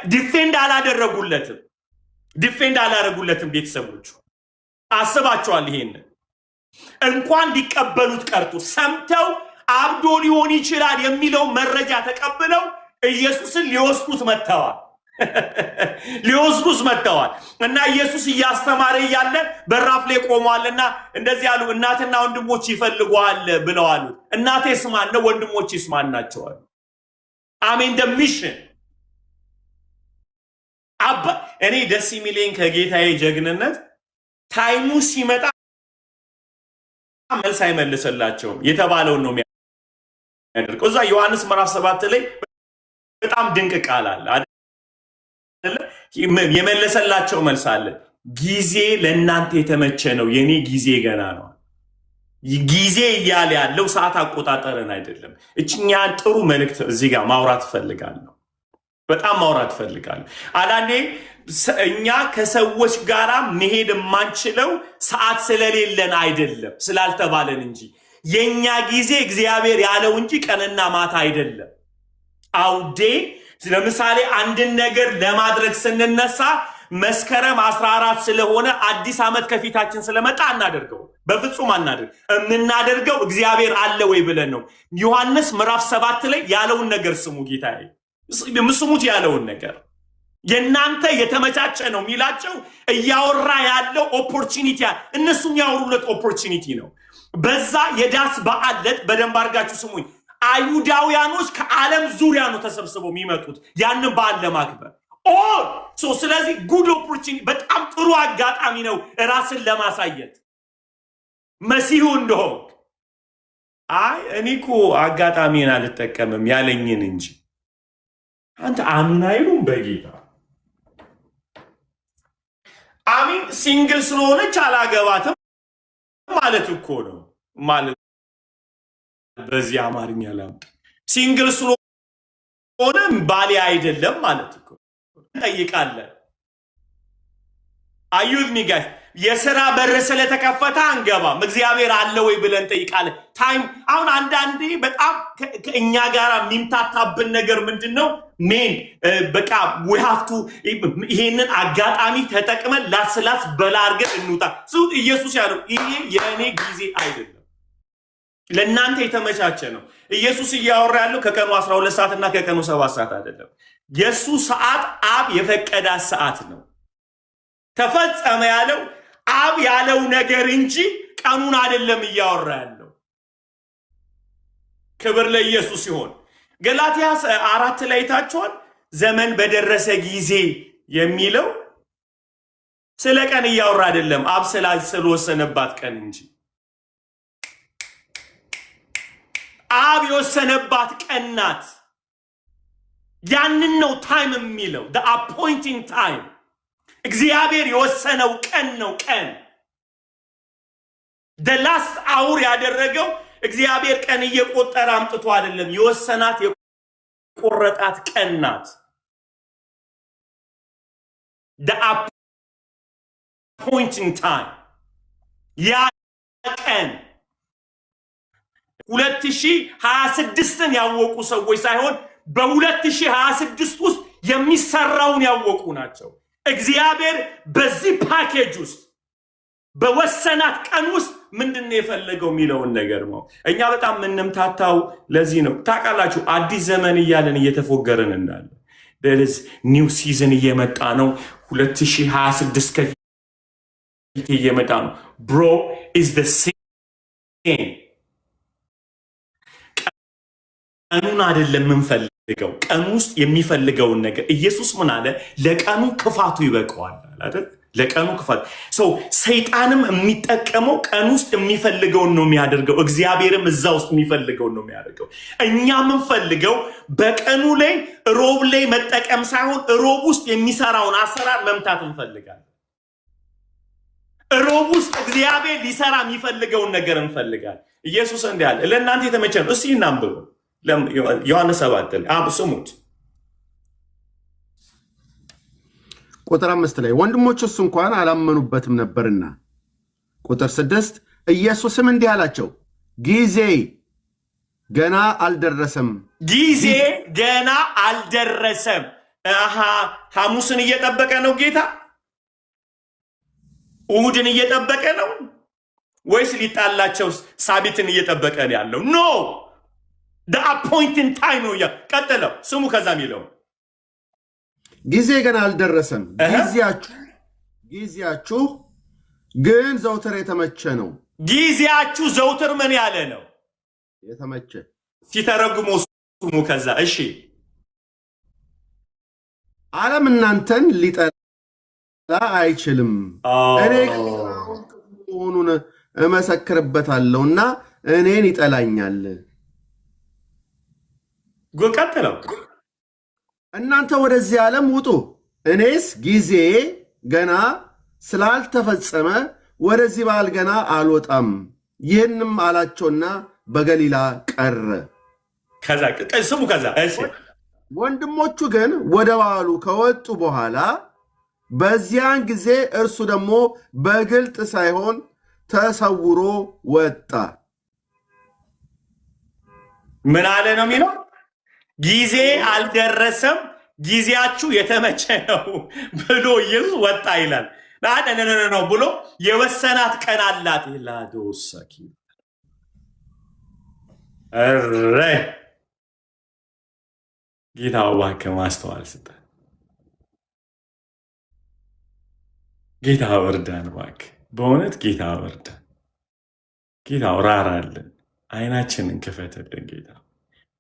Speaker 1: ዲፌንድ አላደረጉለትም ቤተሰቦቹ። አስባቸዋል። ይሄንን እንኳን ሊቀበሉት ቀርቶ ሰምተው አብዶ ሊሆን ይችላል የሚለው መረጃ ተቀብለው ኢየሱስን ሊወስዱት መጥተዋል። እና ኢየሱስ እያስተማረ እያለ በራፍ ላይ ቆሟልና እንደዚህ ያሉ እናትና ወንድሞች ይፈልጓል ብለዋል። እናቴስ ማን ነው? ወንድሞችስ ማን ናቸው? አሜን ደሚሽን አባ እኔ ደስ የሚለኝ ከጌታዬ ጀግንነት ታይሙ ሲመጣ መልስ አይመልስላቸውም። የተባለውን ነው የሚያደርገው። እዛ ዮሐንስ ምዕራፍ 7 ላይ በጣም ድንቅ ቃል አለ አይደል? የመለሰላቸው መልስ አለ። ጊዜ ለእናንተ የተመቸ ነው፣ የኔ ጊዜ ገና ነው። ጊዜ እያለ ያለው ሰዓት አቆጣጠርን አይደለም። እችኛን ጥሩ መልእክት እዚህ ጋር ማውራት እፈልጋለሁ። በጣም ማውራት እፈልጋለሁ። አንዳንዴ እኛ ከሰዎች ጋር መሄድ የማንችለው ሰዓት ስለሌለን አይደለም ስላልተባለን እንጂ የኛ ጊዜ እግዚአብሔር ያለው እንጂ ቀንና ማታ አይደለም። አውዴ ለምሳሌ አንድን ነገር ለማድረግ ስንነሳ መስከረም 14 ስለሆነ አዲስ ዓመት ከፊታችን ስለመጣ አናደርገው፣ በፍጹም አናደርግ። የምናደርገው እግዚአብሔር አለ ወይ ብለን ነው። ዮሐንስ ምዕራፍ 7 ላይ ያለውን ነገር ስሙ። ጌታዬ ስሙት ያለውን ነገር የናንተ የተመቻቸ ነው የሚላቸው እያወራ ያለው ኦፖርቹኒቲ እነሱም ያወሩለት ኦፖርቹኒቲ ነው። በዛ የዳስ በዓል ዕለት በደንብ አድርጋችሁ ስሙኝ። አይሁዳውያኖች ከዓለም ዙሪያ ነው ተሰብስበው የሚመጡት ያንን በዓል ለማክበር። ስለዚህ ጉድ ኦፖርቹኒቲ፣ በጣም ጥሩ አጋጣሚ ነው ራስን ለማሳየት መሲሁ እንደሆን። እኔ እኮ አጋጣሚን አልጠቀምም ያለኝን እንጂ አንተ አምን አይሉም በጌታ አሚን። ሲንግል ስለሆነች አላገባትም ማለት እኮ ነው። ማለት በዚህ አማርኛ ላምጥ ሲንግል ስለሆነ ባሌ አይደለም ማለት እኮ እንጠይቃለን። አዩት ሚጋይ የሥራ በር ስለተከፈተ አንገባም። እግዚአብሔር አለ ወይ ብለን እንጠይቃለን። ታይም አሁን አንዳንዴ በጣም ከእኛ ጋር የሚምታታብን ነገር ምንድነው? ሜን በቃ we have to ይሄንን አጋጣሚ ተጠቅመን ላስላስ በላ አድርገን እንውጣ። ኢየሱስ ያለው ይሄ የኔ ጊዜ አይደለም። ለእናንተ የተመቻቸ ነው። ኢየሱስ እያወራ ያለው ከቀኑ 12 ሰዓት እና ከቀኑ 7 ሰዓት አይደለም። የሱ ሰዓት አብ የፈቀዳት ሰዓት ነው። ተፈጸመ ያለው አብ ያለው ነገር እንጂ ቀኑን አይደለም እያወራ ያለው። ክብር ለኢየሱስ ይሁን። ገላትያ 4 ላይ ታችኋል። ዘመን በደረሰ ጊዜ የሚለው ስለ ቀን እያወራ አይደለም፣ አብ ስለወሰነባት ቀን እንጂ። አብ የወሰነባት ቀን ናት። ያንን ነው ታይም የሚለው the appointing time። እግዚአብሔር የወሰነው ቀን ነው። ቀን the last hour ያደረገው እግዚአብሔር ቀን እየቆጠረ አምጥቶ አይደለም፣ የወሰናት የቆረጣት ቀን ናት። the appointing time ያ ቀን 2026ን ያወቁ ሰዎች ሳይሆን በ2026 ውስጥ የሚሰራውን ያወቁ ናቸው። እግዚአብሔር በዚህ ፓኬጅ ውስጥ በወሰናት ቀን ውስጥ ምንድነው የፈለገው የሚለውን ነገር ነው። እኛ በጣም ምንምታታው ለዚህ ነው። ታውቃላችሁ አዲስ ዘመን እያለን እየተፎገረን እንዳለ there's new season እየመጣ ነው። 2026 ከፊት እየመጣ ነው። bro is the same። ቀኑን አይደለም የምንፈልገው፣ ቀኑ ውስጥ የሚፈልገውን ነገር ኢየሱስ ምን አለ? ለቀኑ ክፋቱ ይበቃዋል አይደል? ለቀኑ ክፋት ሰይጣንም የሚጠቀመው ቀን ውስጥ የሚፈልገውን ነው የሚያደርገው፣ እግዚአብሔርም እዛ ውስጥ የሚፈልገውን ነው የሚያደርገው። እኛ የምንፈልገው በቀኑ ላይ ሮብ ላይ መጠቀም ሳይሆን ሮብ ውስጥ የሚሰራውን አሰራር መምታት እንፈልጋለን። ሮብ ውስጥ እግዚአብሔር ሊሰራ የሚፈልገውን ነገር እንፈልጋለን። ኢየሱስ እንዲህ አለ፣ ለእናንተ የተመቸ ነው። እስኪ እናንብበው ዮሐንስ 7 ስሙት።
Speaker 2: ቁጥር 5 ላይ ወንድሞቹስ እንኳን አላመኑበትም ነበርና። ቁጥር 6 ኢየሱስም እንዲህ አላቸው፣ ጊዜ ገና አልደረሰም።
Speaker 1: ጊዜ ገና አልደረሰም። ሐሙስን እየጠበቀ ነው ጌታ? እሑድን እየጠበቀ ነው ወይስ ሊጣላቸው ሳቢትን እየጠበቀ ነው ያለው? ኖ the appointing time ነው። ቀጥለው ስሙ። ከዛ የሚለው
Speaker 2: ጊዜ ገና አልደረሰም፣ ጊዜያችሁ ግን ዘውትር የተመቸ ነው።
Speaker 1: ጊዜያችሁ ዘውትር ምን ያለ ነው?
Speaker 2: የተመቸ።
Speaker 1: ሲተረጉሙ ስሙ። ከዛ እሺ፣
Speaker 2: ዓለም እናንተን ሊጠላ አይችልም፣ እኔ መሆኑን እመሰክርበታለሁና እኔን ይጠላኛል።
Speaker 1: ቀጥለው
Speaker 2: እናንተ ወደዚህ ዓለም ውጡ፣ እኔስ ጊዜ ገና ስላልተፈጸመ ወደዚህ በዓል ገና አልወጣም። ይህንም አላቸውና በገሊላ ቀረ።
Speaker 1: ስሙ። ከዛ
Speaker 2: ወንድሞቹ ግን ወደ በዓሉ ከወጡ በኋላ በዚያን ጊዜ እርሱ ደግሞ በግልጥ ሳይሆን ተሰውሮ ወጣ።
Speaker 1: ምን አለ ነው የሚለው? ጊዜ አልደረሰም፣ ጊዜያችሁ የተመቸ ነው ብሎ ኢየሱስ ወጣ ይላል። ነው ብሎ የወሰናት ቀን አላት። ላዶሰኪ ጌታ እባክህ ማስተዋል ስጠን። ጌታ ወርዳን እባክህ፣ በእውነት ጌታ ወርዳን። ጌታ ራራልን፣ አይናችንን ክፈትልን ጌታ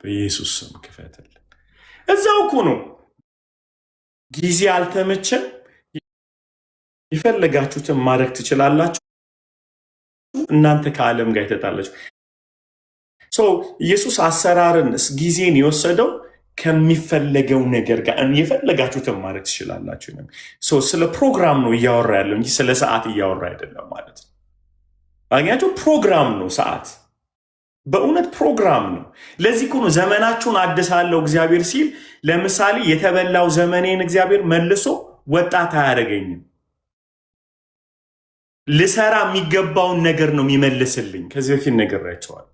Speaker 1: በኢየሱስ ስም ክፈትልን። እዛው እኮ ነው። ጊዜ አልተመቸም፣ የፈለጋችሁትን ማድረግ ትችላላችሁ፣ እናንተ ከዓለም ጋር የተጣላችሁ። ኢየሱስ አሰራርን ጊዜን የወሰደው ከሚፈለገው ነገር ጋር የፈለጋችሁትን ማድረግ ትችላላችሁ። ስለ ፕሮግራም ነው እያወራ ያለው እንጂ ስለ ሰዓት እያወራ አይደለም ማለት ነው። አግኛችሁ ፕሮግራም ነው ሰዓት፣ በእውነት ፕሮግራም ነው። ለዚህ እኮ ነው ዘመናችሁን አድሳለሁ እግዚአብሔር ሲል፣ ለምሳሌ የተበላው ዘመኔን እግዚአብሔር መልሶ ወጣት አያደርገኝም። ልሰራ የሚገባውን ነገር ነው የሚመልስልኝ። ከዚህ በፊት ነግሬያቸዋለሁ።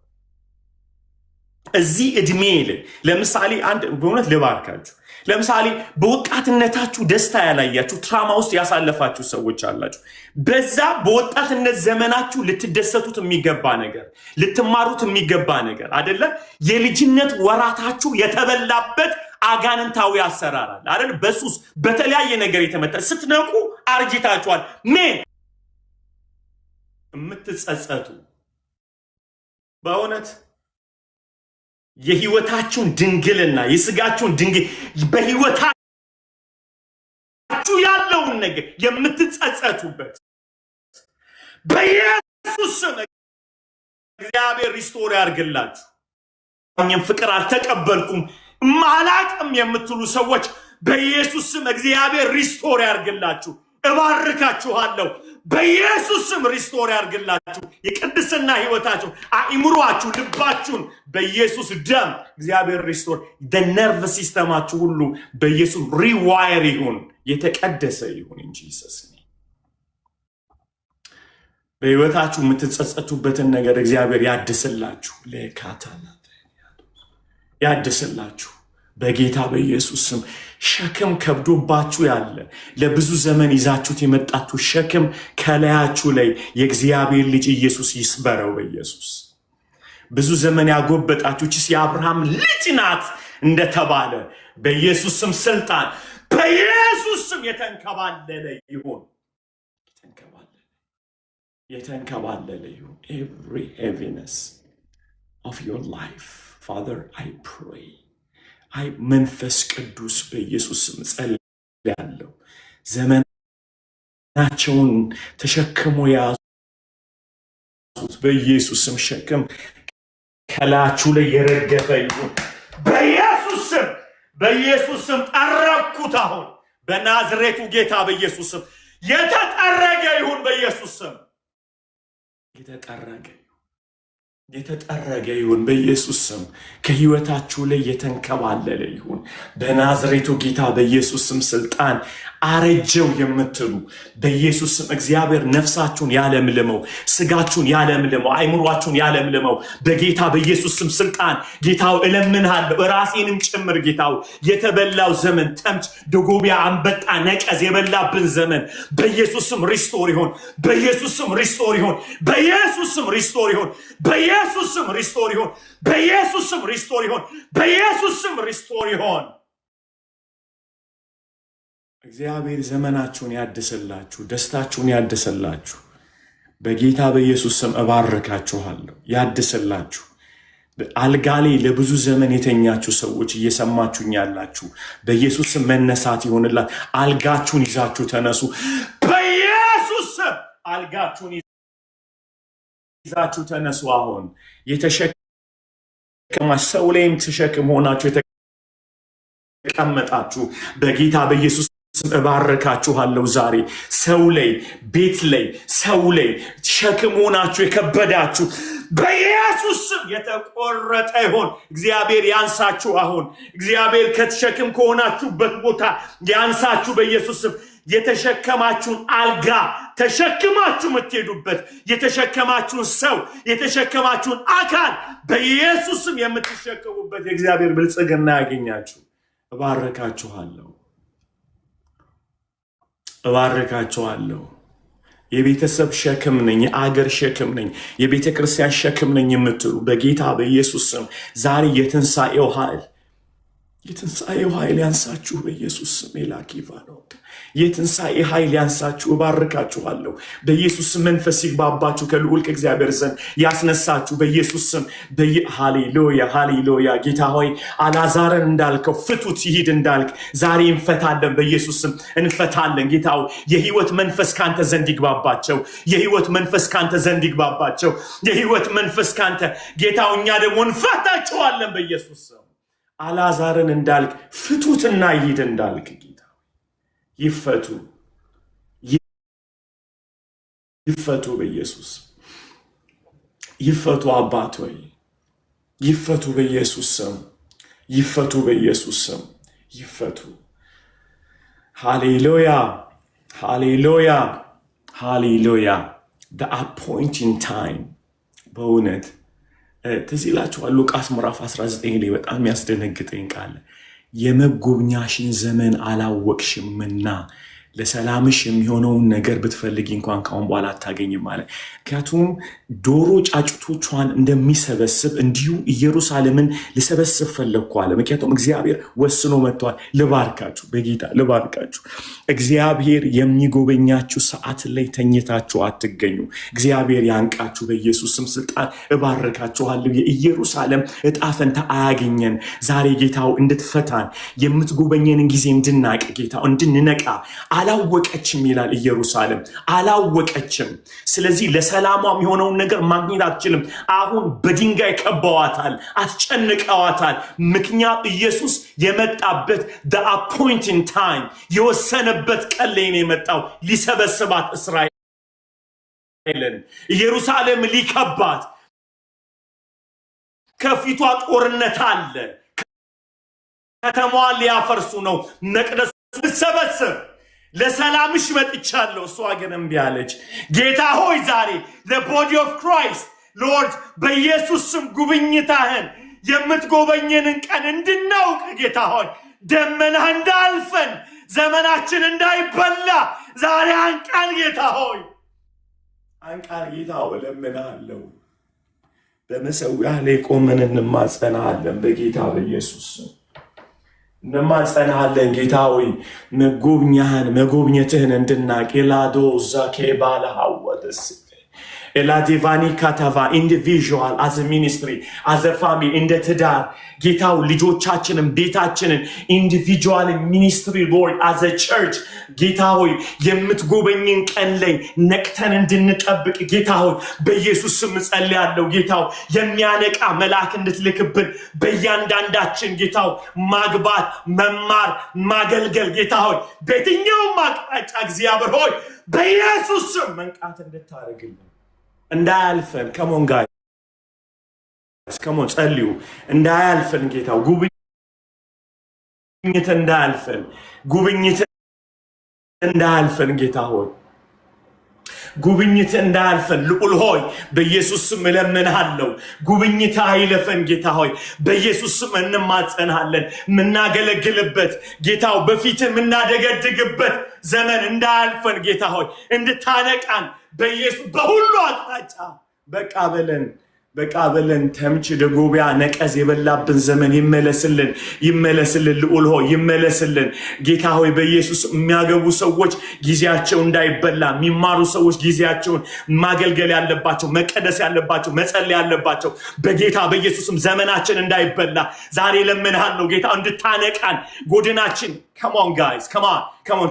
Speaker 1: እዚህ እድሜ ላይ ለምሳሌ አንድ በእውነት ልባርካችሁ። ለምሳሌ በወጣትነታችሁ ደስታ ያላያችሁ ትራማ ውስጥ ያሳለፋችሁ ሰዎች አላችሁ። በዛ በወጣትነት ዘመናችሁ ልትደሰቱት የሚገባ ነገር፣ ልትማሩት የሚገባ ነገር አይደለ? የልጅነት ወራታችሁ የተበላበት አጋንንታዊ አሰራር አለ አይደል? በሱስ በተለያየ ነገር የተመታ ስትነቁ አርጅታችኋል። ምን የምትጸጸቱ በእውነት የህይወታችሁን ድንግልና የስጋችሁን ድንግል በህይወታችሁ ያለውን ነገር የምትጸጸቱበት በኢየሱስ ስም እግዚአብሔር ሪስቶር ያርግላችሁ። እኛም ፍቅር አልተቀበልኩም ማላቅም የምትሉ ሰዎች በኢየሱስ ስም እግዚአብሔር ሪስቶር ያርግላችሁ። እባርካችኋለሁ። በኢየሱስ ስም ሪስቶር ያርግላችሁ። የቅድስና ህይወታችሁ፣ አእምሮአችሁ፣ ልባችሁን በኢየሱስ ደም እግዚአብሔር ሪስቶር ነርቭ ሲስተማችሁ ሁሉ በኢየሱስ ሪዋየር ይሁን፣ የተቀደሰ ይሁን እንጂ ኢየሱስ በህይወታችሁ የምትጸጸቱበትን ነገር እግዚአብሔር ያድስላችሁ። ለካታና ያድስላችሁ በጌታ በኢየሱስ ስም። ሸክም ከብዶባችሁ ያለ ለብዙ ዘመን ይዛችሁት የመጣችሁ ሸክም ከላያችሁ ላይ የእግዚአብሔር ልጅ ኢየሱስ ይስበረው በኢየሱስ። ብዙ ዘመን ያጎበጣችሁ ቺስ የአብርሃም ልጅ ናት እንደተባለ በኢየሱስ ስም ስልጣን በኢየሱስ ስም የተንከባለለ ይሁን፣ የተንከባለለ ይሁን። every heaviness of your life Father I pray መንፈስ ቅዱስ በኢየሱስ ስም ጸልያለሁ። ዘመናቸውን ተሸክሞ ያዙት በኢየሱስ ስም ሸክም ከላያችሁ ላይ የረገፈ ይሁን በኢየሱስ ስም። በኢየሱስ ስም ጠረኩት። አሁን በናዝሬቱ ጌታ በኢየሱስ ስም የተጠረገ ይሁን በኢየሱስ ስም የተጠረገ ይሁን በኢየሱስ ስም። ከህይወታችሁ ላይ የተንከባለለ ይሁን በናዝሬቱ ጌታ በኢየሱስ ስም ስልጣን። አረጀው የምትሉ በኢየሱስ ስም እግዚአብሔር ነፍሳችሁን ያለምልመው፣ ስጋችሁን ያለምልመው፣ አይምሯችሁን ያለምልመው በጌታ በኢየሱስ ስም ስልጣን። ጌታው እለምንሃለሁ ራሴንም ጭምር ጌታው የተበላው ዘመን ተምች፣ ደጎቢያ፣ አንበጣ፣ ነቀዝ የበላብን ዘመን በኢየሱስ ስም ሪስቶር ይሁን፣ በኢየሱስ ስም ሪስቶር ይሁን፣ በኢየሱስ ስም ሪስቶር ይሁን፣ በኢየሱስ ስም ሪስቶር ይሁን፣ በኢየሱስ ስም ሪስቶር ይሁን፣ በኢየሱስ ስም ሪስቶር ይሁን። እግዚአብሔር ዘመናችሁን ያድስላችሁ፣ ደስታችሁን ያድስላችሁ በጌታ በኢየሱስ ስም እባርካችኋለሁ። ያድስላችሁ። አልጋ ላይ ለብዙ ዘመን የተኛችሁ ሰዎች እየሰማችሁኝ ያላችሁ በኢየሱስ ስም መነሳት ይሆንላችሁ። አልጋችሁን ይዛችሁ ተነሱ በኢየሱስ ስም። አልጋችሁን ይዛችሁ ተነሱ። አሁን የተሸከማ ሰው ላይም ተሸክም ሆናችሁ የተቀመጣችሁ በጌታ በኢየሱስ እባርካችኋለሁ። ዛሬ ሰው ላይ፣ ቤት ላይ፣ ሰው ላይ ሸክም ሆናችሁ የከበዳችሁ በኢየሱስ ስም የተቆረጠ ይሆን። እግዚአብሔር ያንሳችሁ። አሁን እግዚአብሔር ከተሸክም ከሆናችሁበት ቦታ ያንሳችሁ በኢየሱስ ስም። የተሸከማችሁን አልጋ ተሸክማችሁ የምትሄዱበት፣ የተሸከማችሁን ሰው፣ የተሸከማችሁን አካል በኢየሱስ ስም የምትሸከሙበት የእግዚአብሔር ብልጽግና ያገኛችሁ። እባርካችኋለሁ። እባርካችኋለሁ። የቤተሰብ ሸክም ነኝ፣ የአገር ሸክም ነኝ፣ የቤተ ክርስቲያን ሸክም ነኝ የምትሉ በጌታ በኢየሱስ ስም ዛሬ የትንሣኤው ኃይል ያንሳችሁ በኢየሱስ ስም። የላኪቫ ነው የትንሣኤ ኃይል ያንሳችሁ። እባርካችኋለሁ በኢየሱስ ስም። መንፈስ ይግባባችሁ ከልዑል ከእግዚአብሔር ዘንድ ያስነሳችሁ በኢየሱስ ስም። ሃሌሉያ ሃሌሉያ። ጌታ ሆይ አልዓዛርን እንዳልከው ፍቱት ይሂድ እንዳልክ ዛሬ እንፈታለን በኢየሱስ ስም እንፈታለን። ጌታ ሆይ የህይወት መንፈስ ካንተ ዘንድ ይግባባቸው። የህይወት መንፈስ ካንተ ዘንድ ይግባባቸው። የህይወት መንፈስ ካንተ ጌታ ሆይ እኛ ደግሞ እንፈታቸዋለን በኢየሱስ ስም። አልዓዛርን እንዳልክ ፍቱትና ይሂድ እንዳልክ ጌታ ይፈቱ ይፈቱ በኢየሱስ ይፈቱ። አባት ሆይ ይፈቱ በኢየሱስ ስም ይፈቱ በኢየሱስ ስም ይፈቱ። ሃሌሉያ ሃሌሉያ ሃሌሉያ። the appointing time በእውነት ተዚላችኋል ሉቃስ ምዕራፍ 19 ላይ በጣም ያስደነግጠኝ ቃል የመጎብኛሽን ዘመን አላወቅሽምና ለሰላምሽ የሚሆነውን ነገር ብትፈልጊ እንኳን ካሁን በኋላ አታገኝም ማለት። ምክንያቱም ዶሮ ጫጩቶቿን እንደሚሰበስብ እንዲሁ ኢየሩሳሌምን ልሰበስብ ፈለግኩ አለ። ምክንያቱም እግዚአብሔር ወስኖ መጥቷል። ልባርካችሁ፣ በጌታ ልባርካችሁ። እግዚአብሔር የሚጎበኛችሁ ሰዓት ላይ ተኝታችሁ አትገኙ። እግዚአብሔር ያንቃችሁ። በኢየሱስ ስም ስልጣን እባርካችኋለሁ። የኢየሩሳሌም እጣ ፈንታ አያገኘን። ዛሬ ጌታው እንድትፈታን የምትጎበኘንን ጊዜ እንድናቅ ጌታው እንድንነቃ አላወቀችም ይላል። ኢየሩሳሌም አላወቀችም። ስለዚህ ለሰላሟ የሚሆነውን ነገር ማግኘት አትችልም። አሁን በድንጋይ ከበዋታል፣ አስጨንቀዋታል። ምክንያት ኢየሱስ የመጣበት the appointing time የወሰነበት ቀን ላይ ነው የመጣው። ሊሰበስባት እስራኤልን ኢየሩሳሌም ሊከባት፣ ከፊቷ ጦርነት አለ። ከተማዋን ሊያፈርሱ ነው። መቅደስ ልሰበስብ ለሰላምሽ መጥቻለሁ። እሷ ግን እምቢ አለች። ጌታ ሆይ ዛሬ ለቦዲ ኦፍ ክራይስት ሎርድ በኢየሱስ ስም ጉብኝታህን የምትጎበኘንን ቀን እንድናውቅ ጌታ ሆይ ደመና እንዳልፈን ዘመናችን እንዳይበላ ዛሬ አንቃን ጌታ ሆይ አንቃን ጌታ ሆይ እለምንሃለሁ። በመሠዊያ ላይ ቆመን እንማጸናለን በጌታ በኢየሱስ ስም እንማጸናለን ጌታ ሆይ መጎብኘትህን እንድናቅ ኤላዶ ዛኬ ባለሃወደስ ኤላዲቫኒ ካታቫ ኢንዲቪዥዋል አዘ ሚኒስትሪ አዘ ፋሚሊ እንደ ትዳር ጌታው ልጆቻችንን ቤታችንን ኢንዲቪዥዋል ሚኒስትሪ ሎርድ አዘ ቸርች ጌታ ሆይ የምትጎበኝን ቀን ላይ ነቅተን እንድንጠብቅ ጌታ ሆይ በኢየሱስ ስም ጸልያለሁ። ጌታው የሚያነቃ መልአክ እንድትልክብን በእያንዳንዳችን ጌታው ማግባት፣ መማር፣ ማገልገል ጌታ ሆይ በየትኛውም አቅጣጫ እግዚአብሔር ሆይ በኢየሱስ ስም መንቃት እንድታደርግልን እንዳያልፈን ከሞን ጋር ከሞን ጸልዩ እንዳያልፈን ጌታው ጉብኝት እንዳያልፈን ጌታ ሆይ ጉብኝት እንዳያልፈን ልዑል ሆይ በኢየሱስ ስም እለምንሃለሁ። ጉብኝት አይለፈን ጌታ ሆይ በኢየሱስ ስም እንማጸንሃለን። ምናገለግልበት ጌታው በፊት ምናደገድግበት ዘመን እንዳያልፈን ጌታ ሆይ እንድታነቃን በኢየሱስ በሁሉ አቅጣጫ በቃ በለን ተምች ደጎቢያ ነቀዝ የበላብን ዘመን ይመለስልን ልዑል ሆይ ይመለስልን ጌታ ሆይ በኢየሱስ የሚያገቡ ሰዎች ጊዜያቸው እንዳይበላ፣ የሚማሩ ሰዎች ጊዜያቸውን ማገልገል ያለባቸው፣ መቀደስ ያለባቸው፣ መጸለይ ያለባቸው በጌታ በኢየሱስም ዘመናችን እንዳይበላ ዛሬ ለምንሃለሁ ጌታ እንድታነቃን ጎድናችን come on guys come on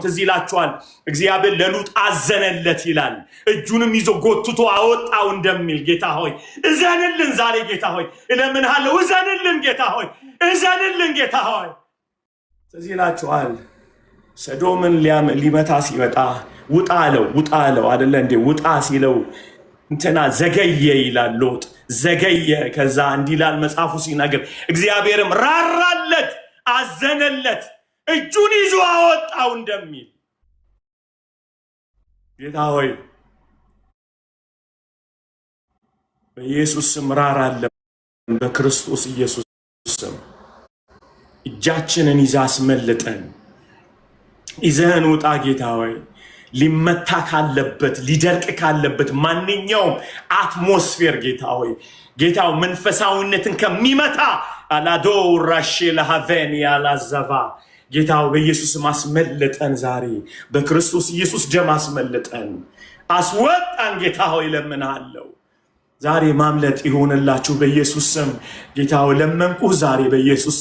Speaker 1: ትዝ ይላችኋል እግዚአብሔር ለሉጥ አዘነለት ይላል። እጁንም ይዞ ጎትቶ አወጣው እንደሚል ጌታ ሆይ እዘንልን ዛሬ ጌታ ሆይ እለምንሃለሁ። እዘንልን ጌታ ሆይ እዘንልን ጌታ ሆይ ትዝ ይላችኋል ሰዶምን ሊመታ ሲመጣ ውጣ አለው አይደለ እንዴ? ውጣ ሲለው እንትና ዘገየ ይላል። ሎጥ ዘገየ። ከዛ እንዲላል መጽሐፉ ሲናገር እግዚአብሔርም ራራለት፣ አዘነለት፣ እጁን ይዞ አወጣው እንደሚል ጌታ ሆይ በኢየሱስ ስም ራራለን። በክርስቶስ ኢየሱስ ስም እጃችንን ይዛ አስመልጠን ይዘህን ውጣ ጌታ ሆይ። ሊመታ ካለበት ሊደርቅ ካለበት ማንኛውም አትሞስፌር ጌታ ሆይ ጌታው መንፈሳዊነትን ከሚመታ አላዶ ራሼ ለሃቬን ያላዘቫ ጌታው በኢየሱስ አስመልጠን። ዛሬ በክርስቶስ ኢየሱስ ደም አስመልጠን፣ አስወጣን ጌታ ሆይ ለምንሃለሁ። ዛሬ ማምለጥ ይሆንላችሁ በኢየሱስ ስም ጌታው ለመንኩህ። ዛሬ በኢየሱስ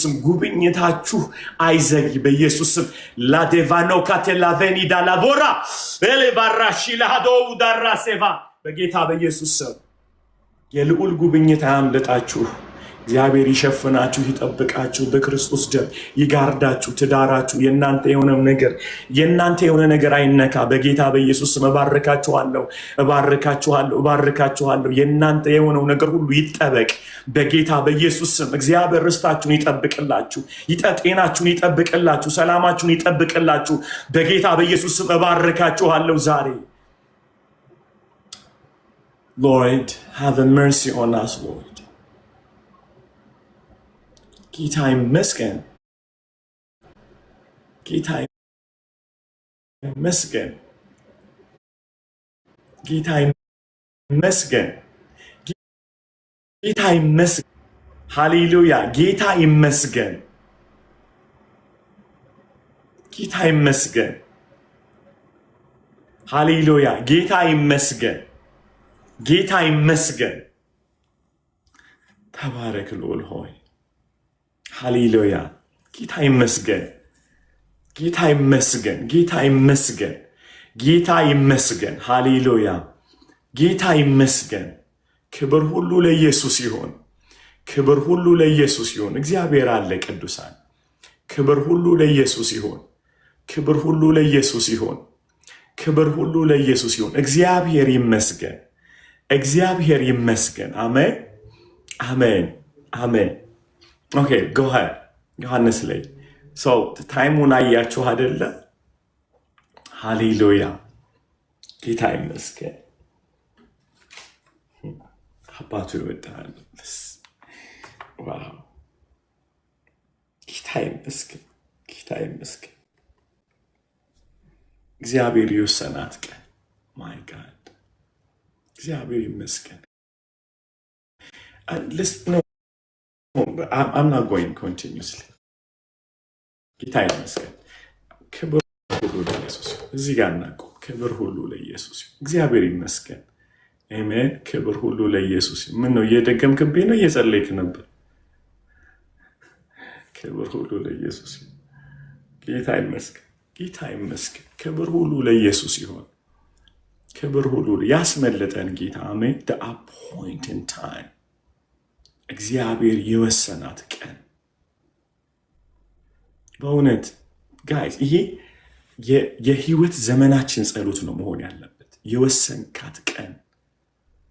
Speaker 1: ስም ጉብኝታችሁ አይዘግይ በኢየሱስ ስም ላዴቫኖ ካቴላቬኒ ዳላቮራ ኤሌቫራሺ ለሃዶ ዳራሴቫ በጌታ በኢየሱስ ስም የልዑል ጉብኝት አያምልጣችሁ። እግዚአብሔር ይሸፍናችሁ፣ ይጠብቃችሁ፣ በክርስቶስ ደም ይጋርዳችሁ። ትዳራችሁ የናንተ የሆነ ነገር አይነካ። በጌታ በኢየሱስ ስም እባርካችኋለሁ። የናንተ የሆነው ነገር ሁሉ ይጠበቅ በጌታ በኢየሱስ ስም። እግዚአብሔር ርስታችሁን ይጠብቅላችሁ፣ ጤናችሁን ይጠብቅላችሁ፣ ሰላማችሁን ይጠብቅላችሁ። በጌታ በኢየሱስ ስም እባርካችኋለሁ። ዛሬ Lord, have mercy on us, Lord. ጌታ ይመስገን። ጌታ ይመስገን። ጌታ ይመስገን። ጌታ ይመስገን። ሃሌሉያ። ጌታ ይመስገን። ጌታ ይመስገን። ሃሌሉያ። ጌታ ይመስገን። ጌታ ይመስገን። ተባረክ ልዑል ሆይ። ሃሌሉያ። ጌታ ይመስገን። ጌታ ይመስገን። ጌታ ይመስገን። ጌታ ይመስገን። ሃሌሉያ። ጌታ ይመስገን። ክብር ሁሉ ለኢየሱስ ይሁን። ክብር ሁሉ ለኢየሱስ ይሁን። እግዚአብሔር አለ ቅዱሳን። ክብር ሁሉ ለኢየሱስ ይሁን። ክብር ሁሉ ለኢየሱስ ይሁን። ክብር ሁሉ ለኢየሱስ ይሁን። እግዚአብሔር ይመስገን። እግዚአብሔር ይመስገን። አሜን አሜን አሜን። ኦኬ ጎ አሄድ ዮሐንስ ላይ ሰው ታይሙን አያችሁ አይደለ? ሃሌሉያ። ጌታ ይመስገን። አባቱ ይወዳል። ዋው ጌታ ይመስገን። ጌታ ይመስገን። እግዚአብሔር የወሰናት ቀን ማይ ጋድ እግዚአብሔር ይመስገን። I'm not going continuously. ጌታ ይመስገን። ክብር ሁሉ ለኢየሱስ። እዚህ ጋር እናቆም። ክብር ሁሉ ለኢየሱስ። እግዚአብሔር ይመስገን። አሜን። ክብር ሁሉ ለኢየሱስ። ምን ነው እየደገምክብኝ ነው? እየጸለይክ ነበር። ክብር ሁሉ ለኢየሱስ። ጌታ ይመስገን። ጌታ ይመስገን። ክብር ሁሉ ለኢየሱስ ይሁን። ክብር ሁሉ ያስመለጠን ጌታ አሜን። the appointed time እግዚአብሔር የወሰናት ቀን በእውነት ጋይስ ይሄ የህይወት ዘመናችን ጸሎት ነው መሆን ያለበት። የወሰንካት ቀን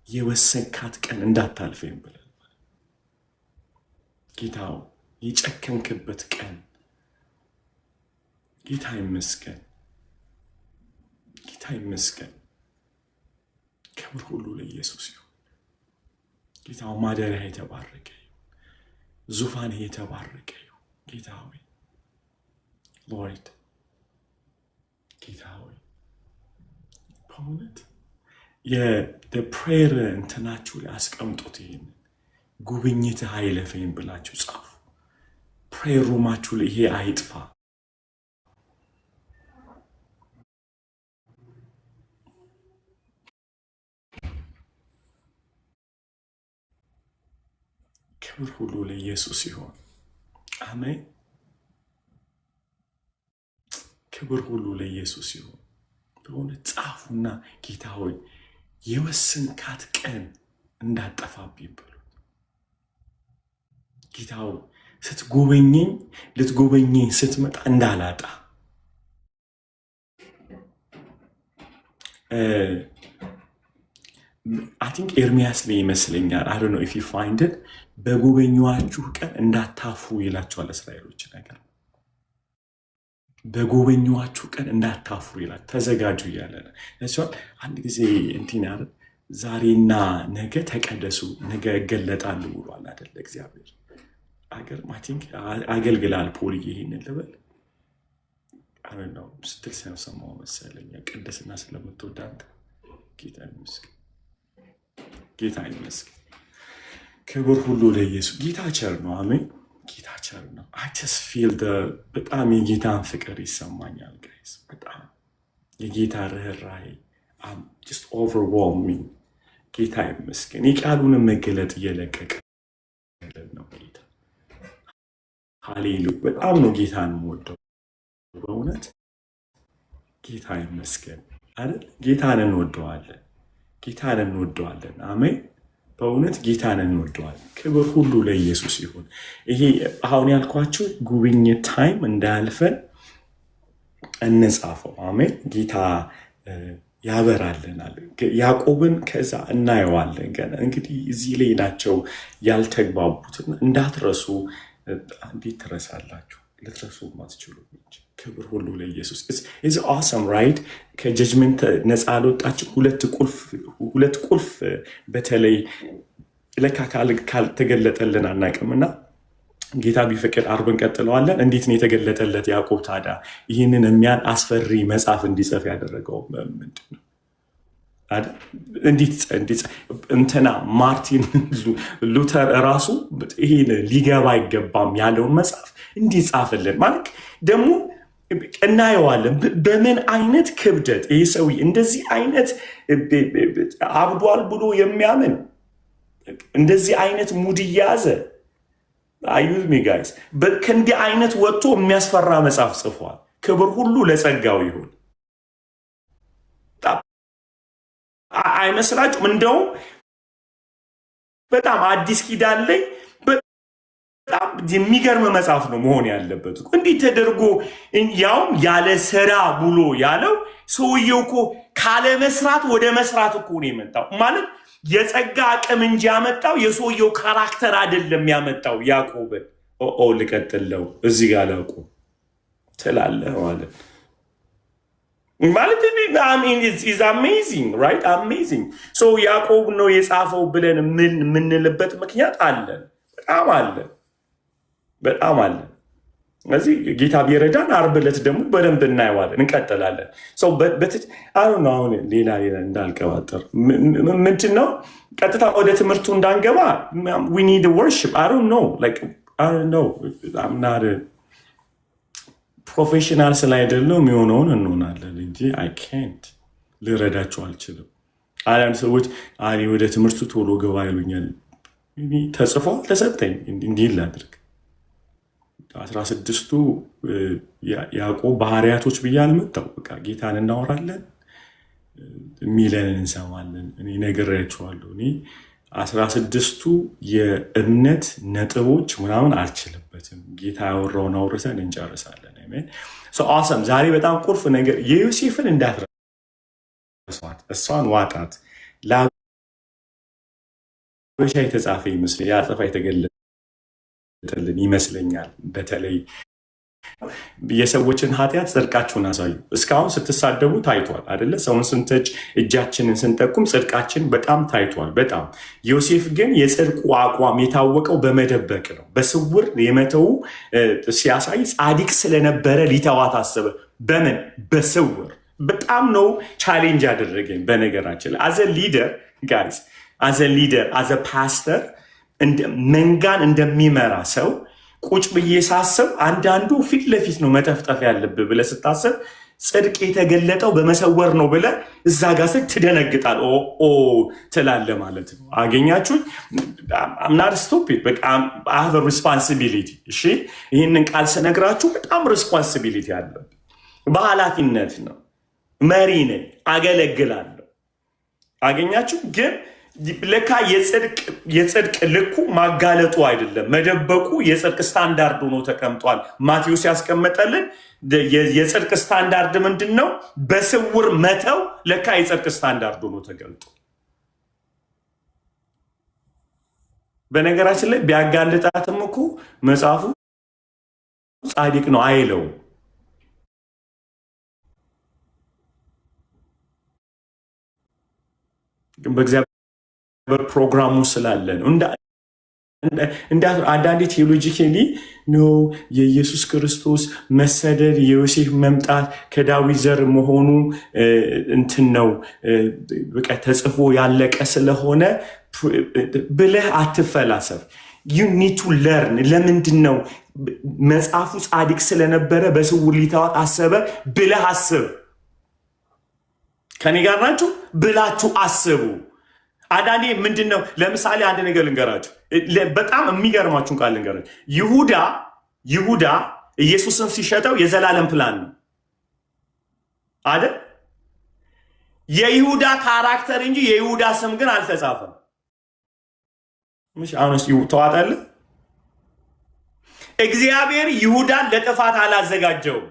Speaker 1: የወሰንካት ቀን እንዳታልፈኝ ብለን ጌታው የጨከንክበት ቀን ጌታ ይመስገን። ጌታ ይመስገን። ክብር ሁሉ ለኢየሱስ ይሁን። ጌታው ማደሪያ የተባረከ ይሁን። ዙፋን የተባረከ ይሁን። ጌታ ሆይ ሎርድ ጌታ ሆይ በእውነት የፕሬየር እንትናችሁ ላይ አስቀምጡት። ይሄን ጉብኝትህ አይለፈኝ ብላችሁ ጻፉ። ፕሬየር ሩማችሁ ላይ ይሄ አይጥፋ። ክብር ሁሉ ለኢየሱስ ይሁን። አሜን። ክብር ሁሉ ለኢየሱስ ይሁን። በእውነት ጻፉና ጌታ ሆይ የወሰንካት ቀን እንዳጠፋብኝ በሉት። ጌታ ሆይ ስትጎበኘኝ ልትጎበኘኝ ስትመጣ እንዳላጣ I think ኤርሚያስ ላይ ይመስለኛል I don't know if you find it በጎበኛችሁ ቀን እንዳታፍሩ ይላቸዋል እስራኤሎች ነገር በጎበኛችሁ ቀን እንዳታፍሩ ይላል። ተዘጋጁ እያለ ነው። አንድ ጊዜ እንትን አይደል ዛሬና ነገ ተቀደሱ ነገ እገለጣለሁ ብሏል አይደል እግዚአብሔር አገር I think አገልግላል ፖል ይሄንን ልበል I don't know ስትል ሰማው መሰለኝ ቅድስና ስለምትወድ አንተ ጌታ ይመስገን። ጌታ ይመስገን። ክብር ሁሉ ለኢየሱስ። ጌታ ቸር ነው። አሜን። ጌታ ቸር ነው። I just feel በጣም የጌታን ፍቅር ይሰማኛል ጋይስ። በጣም የጌታ ርህራሄ just overwhelming። ጌታ ይመስገን። የቃሉን መገለጥ እየለቀቀ ነው ጌታ። ሃሌሉያ። በጣም ነው ጌታን የምወደው በእውነት ጌታ ይመስገን አይደል? ጌታን እንወደዋለን። ጌታን እንወደዋለን። አሜን። በእውነት ጌታን እንወደዋለን። ክብር ሁሉ ለኢየሱስ ይሁን። ይሄ አሁን ያልኳችሁ ጉብኝት ታይም እንዳያልፈን እንጻፈው። አሜን። ጌታ ያበራልናል። ያዕቆብን ከዛ እናየዋለን። ገና እንግዲህ እዚህ ላይ ናቸው ያልተግባቡት። እንዳትረሱ። እንዴት ትረሳላችሁ? ልትረሱ ማትችሉ እንጂ ክብር ሁሉ ለኢየሱስ። ኢዝ awesome right? ከጀጅመንት ነፃ አልወጣችሁ። ሁለት ቁልፍ በተለይ ለካ ካልተገለጠልን አናውቅምና ጌታ ቢፈቅድ አርብን ቀጥለዋለን። እንዴት ነው የተገለጠለት ያዕቆብ ታዲያ ይህንን የሚያን አስፈሪ መጽሐፍ እንዲጽፍ ያደረገው ምንድን ነው? እንዴት እንትና ማርቲን ሉተር ራሱ ይሄን ሊገባ አይገባም ያለውን መጽሐፍ እንዲጻፍልን ማለት ደግሞ እናየዋለን። በምን አይነት ክብደት ይሄ ሰውዬ እንደዚህ አይነት አብዷል ብሎ የሚያምን እንደዚህ አይነት ሙድ እያዘ አዩት ሚ ጋይስ ከእንዲህ አይነት ወጥቶ የሚያስፈራ መጽሐፍ ጽፏል። ክብር ሁሉ ለጸጋው ይሁን። አይመስላችሁም? እንደውም በጣም አዲስ ኪዳን ላይ በጣም የሚገርም መጽሐፍ ነው መሆን ያለበት። እንዲህ ተደርጎ ያውም ያለ ስራ ብሎ ያለው ሰውየው እኮ ካለ መስራት ወደ መስራት እኮ ነው የመጣው። ማለት የጸጋ አቅም እንጂ ያመጣው የሰውየው ካራክተር አይደለም ያመጣው። ያዕቆብን ልቀጥለው እዚህ ጋር ላቁ ትላለህ ማለት ማለት is amazing right? amazing so ያዕቆብ ነው የጻፈው ብለን ምንልበት ምክንያት አለን። በጣም አለ። ስለዚህ ጌታ ቢረዳን ዓርብ ዕለት ደግሞ በደንብ እናየዋለን፣ እንቀጥላለን። ሰው አሁን ሌላ እንዳልቀባጠር ምንድን ነው ቀጥታ ወደ ትምህርቱ እንዳንገባ we need worship. I don't know I'm not a ፕሮፌሽናል ስላይደለው የሚሆነውን እንሆናለን እንጂ አይ ካንት ልረዳቸው አልችልም። አንዳንድ ሰዎች ወደ ትምህርቱ ቶሎ ገባ ይሉኛል። ተጽፏል ተሰጠኝ እንዲህ ላድርግ 16ቱ ያዕቆብ ባህሪያቶች ብዬ አልመጣሁ። በቃ ጌታን እናወራለን የሚለን እንሰማለን። እኔ ነግሬያቸዋለሁ። እኔ 16ቱ የእምነት ነጥቦች ምናምን አልችልበትም። ጌታ ያወራውን አውርተን እንጨርሳለን። አሜን። አሰም ዛሬ በጣም ቁልፍ ነገር የዮሴፍን እንዳትረሷት፣ እሷን ዋጣት። ለሀበሻ የተጻፈ ይመስለኛል፣ ያጸፋ የተገለጠልን ይመስለኛል። በተለይ የሰዎችን ኃጢአት ጽድቃችሁን አሳዩ። እስካሁን ስትሳደቡ ታይቷል አይደለ? ሰውን ስንተች እጃችንን ስንጠቁም ጽድቃችን በጣም ታይቷል። በጣም ዮሴፍ ግን የጽድቁ አቋም የታወቀው በመደበቅ ነው። በስውር የመተው ሲያሳይ ጻድቅ ስለነበረ ሊተዋት አሰበ። በምን? በስውር። በጣም ነው ቻሌንጅ ያደረገኝ። በነገራችን ላይ አዘ ሊደር ጋይስ፣ አዘ ሊደር አዘ ፓስተር መንጋን እንደሚመራ ሰው ቁጭ ብዬ ሳስብ አንዳንዱ ፊት ለፊት ነው መጠፍጠፍ ያለብህ ብለህ ስታስብ ጽድቅ የተገለጠው በመሰወር ነው ብለህ እዛ ጋር ስል ትደነግጣል። ትላለህ ማለት ነው። አገኛችሁኝ? አምናት ስቱፒድ በቃ አhave a responsibility። እሺ ይህንን ቃል ስነግራችሁ በጣም ሪስፖንሲቢሊቲ አለብን። በኃላፊነት ነው። መሪ ነኝ፣ አገለግላለሁ። አገኛችሁ? ግን ለካ የጽድቅ ልኩ ማጋለጡ አይደለም መደበቁ የጽድቅ ስታንዳርድ ሆኖ ተቀምጧል። ማቴዎስ ያስቀመጠልን የጽድቅ ስታንዳርድ ምንድን ነው? በስውር መተው ለካ የጽድቅ ስታንዳርድ ሆኖ ተገልጦ። በነገራችን ላይ ቢያጋልጣትም እኮ መጽሐፉ ጻድቅ ነው አይለው። በእግዚአብሔር በፕሮግራሙ ስላለ ነው። አንዳንዴ ቴዎሎጂካሊ ነው የኢየሱስ ክርስቶስ መሰደድ የዮሴፍ መምጣት ከዳዊት ዘር መሆኑ እንትን ነው በቃ ተጽፎ ያለቀ ስለሆነ ብለህ አትፈላሰፍ። you need to learn። ለምንድን ነው መጽሐፉ ጻድቅ ስለነበረ በስውር ሊተዋት አሰበ ብለህ አስብ። ከኔ ጋር ናችሁ? ብላችሁ አስቡ። አንዳንዴ ምንድን ነው ለምሳሌ አንድ ነገር ልንገራችሁ፣ በጣም የሚገርማችሁን ቃል ልንገራችሁ። ይሁዳ ኢየሱስን ሲሸጠው የዘላለም ፕላን ነው አይደል? የይሁዳ ካራክተር እንጂ የይሁዳ ስም ግን አልተጻፈም። አሁንስ ተዋጣለህ። እግዚአብሔር ይሁዳን ለጥፋት አላዘጋጀውም፣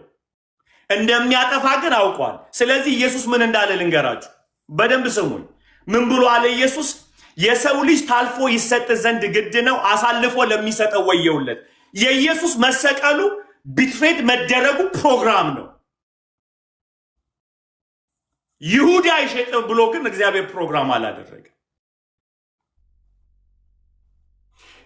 Speaker 1: እንደሚያጠፋ ግን አውቋል። ስለዚህ ኢየሱስ ምን እንዳለ ልንገራችሁ፣ በደንብ ስሙኝ። ምን ብሎ አለ ኢየሱስ? የሰው ልጅ ታልፎ ይሰጥ ዘንድ ግድ ነው፣ አሳልፎ ለሚሰጠው ወየውለት። የኢየሱስ መሰቀሉ ቢትሬድ መደረጉ ፕሮግራም ነው። ይሁዳ ይሸጥ ብሎ ግን እግዚአብሔር ፕሮግራም አላደረገ።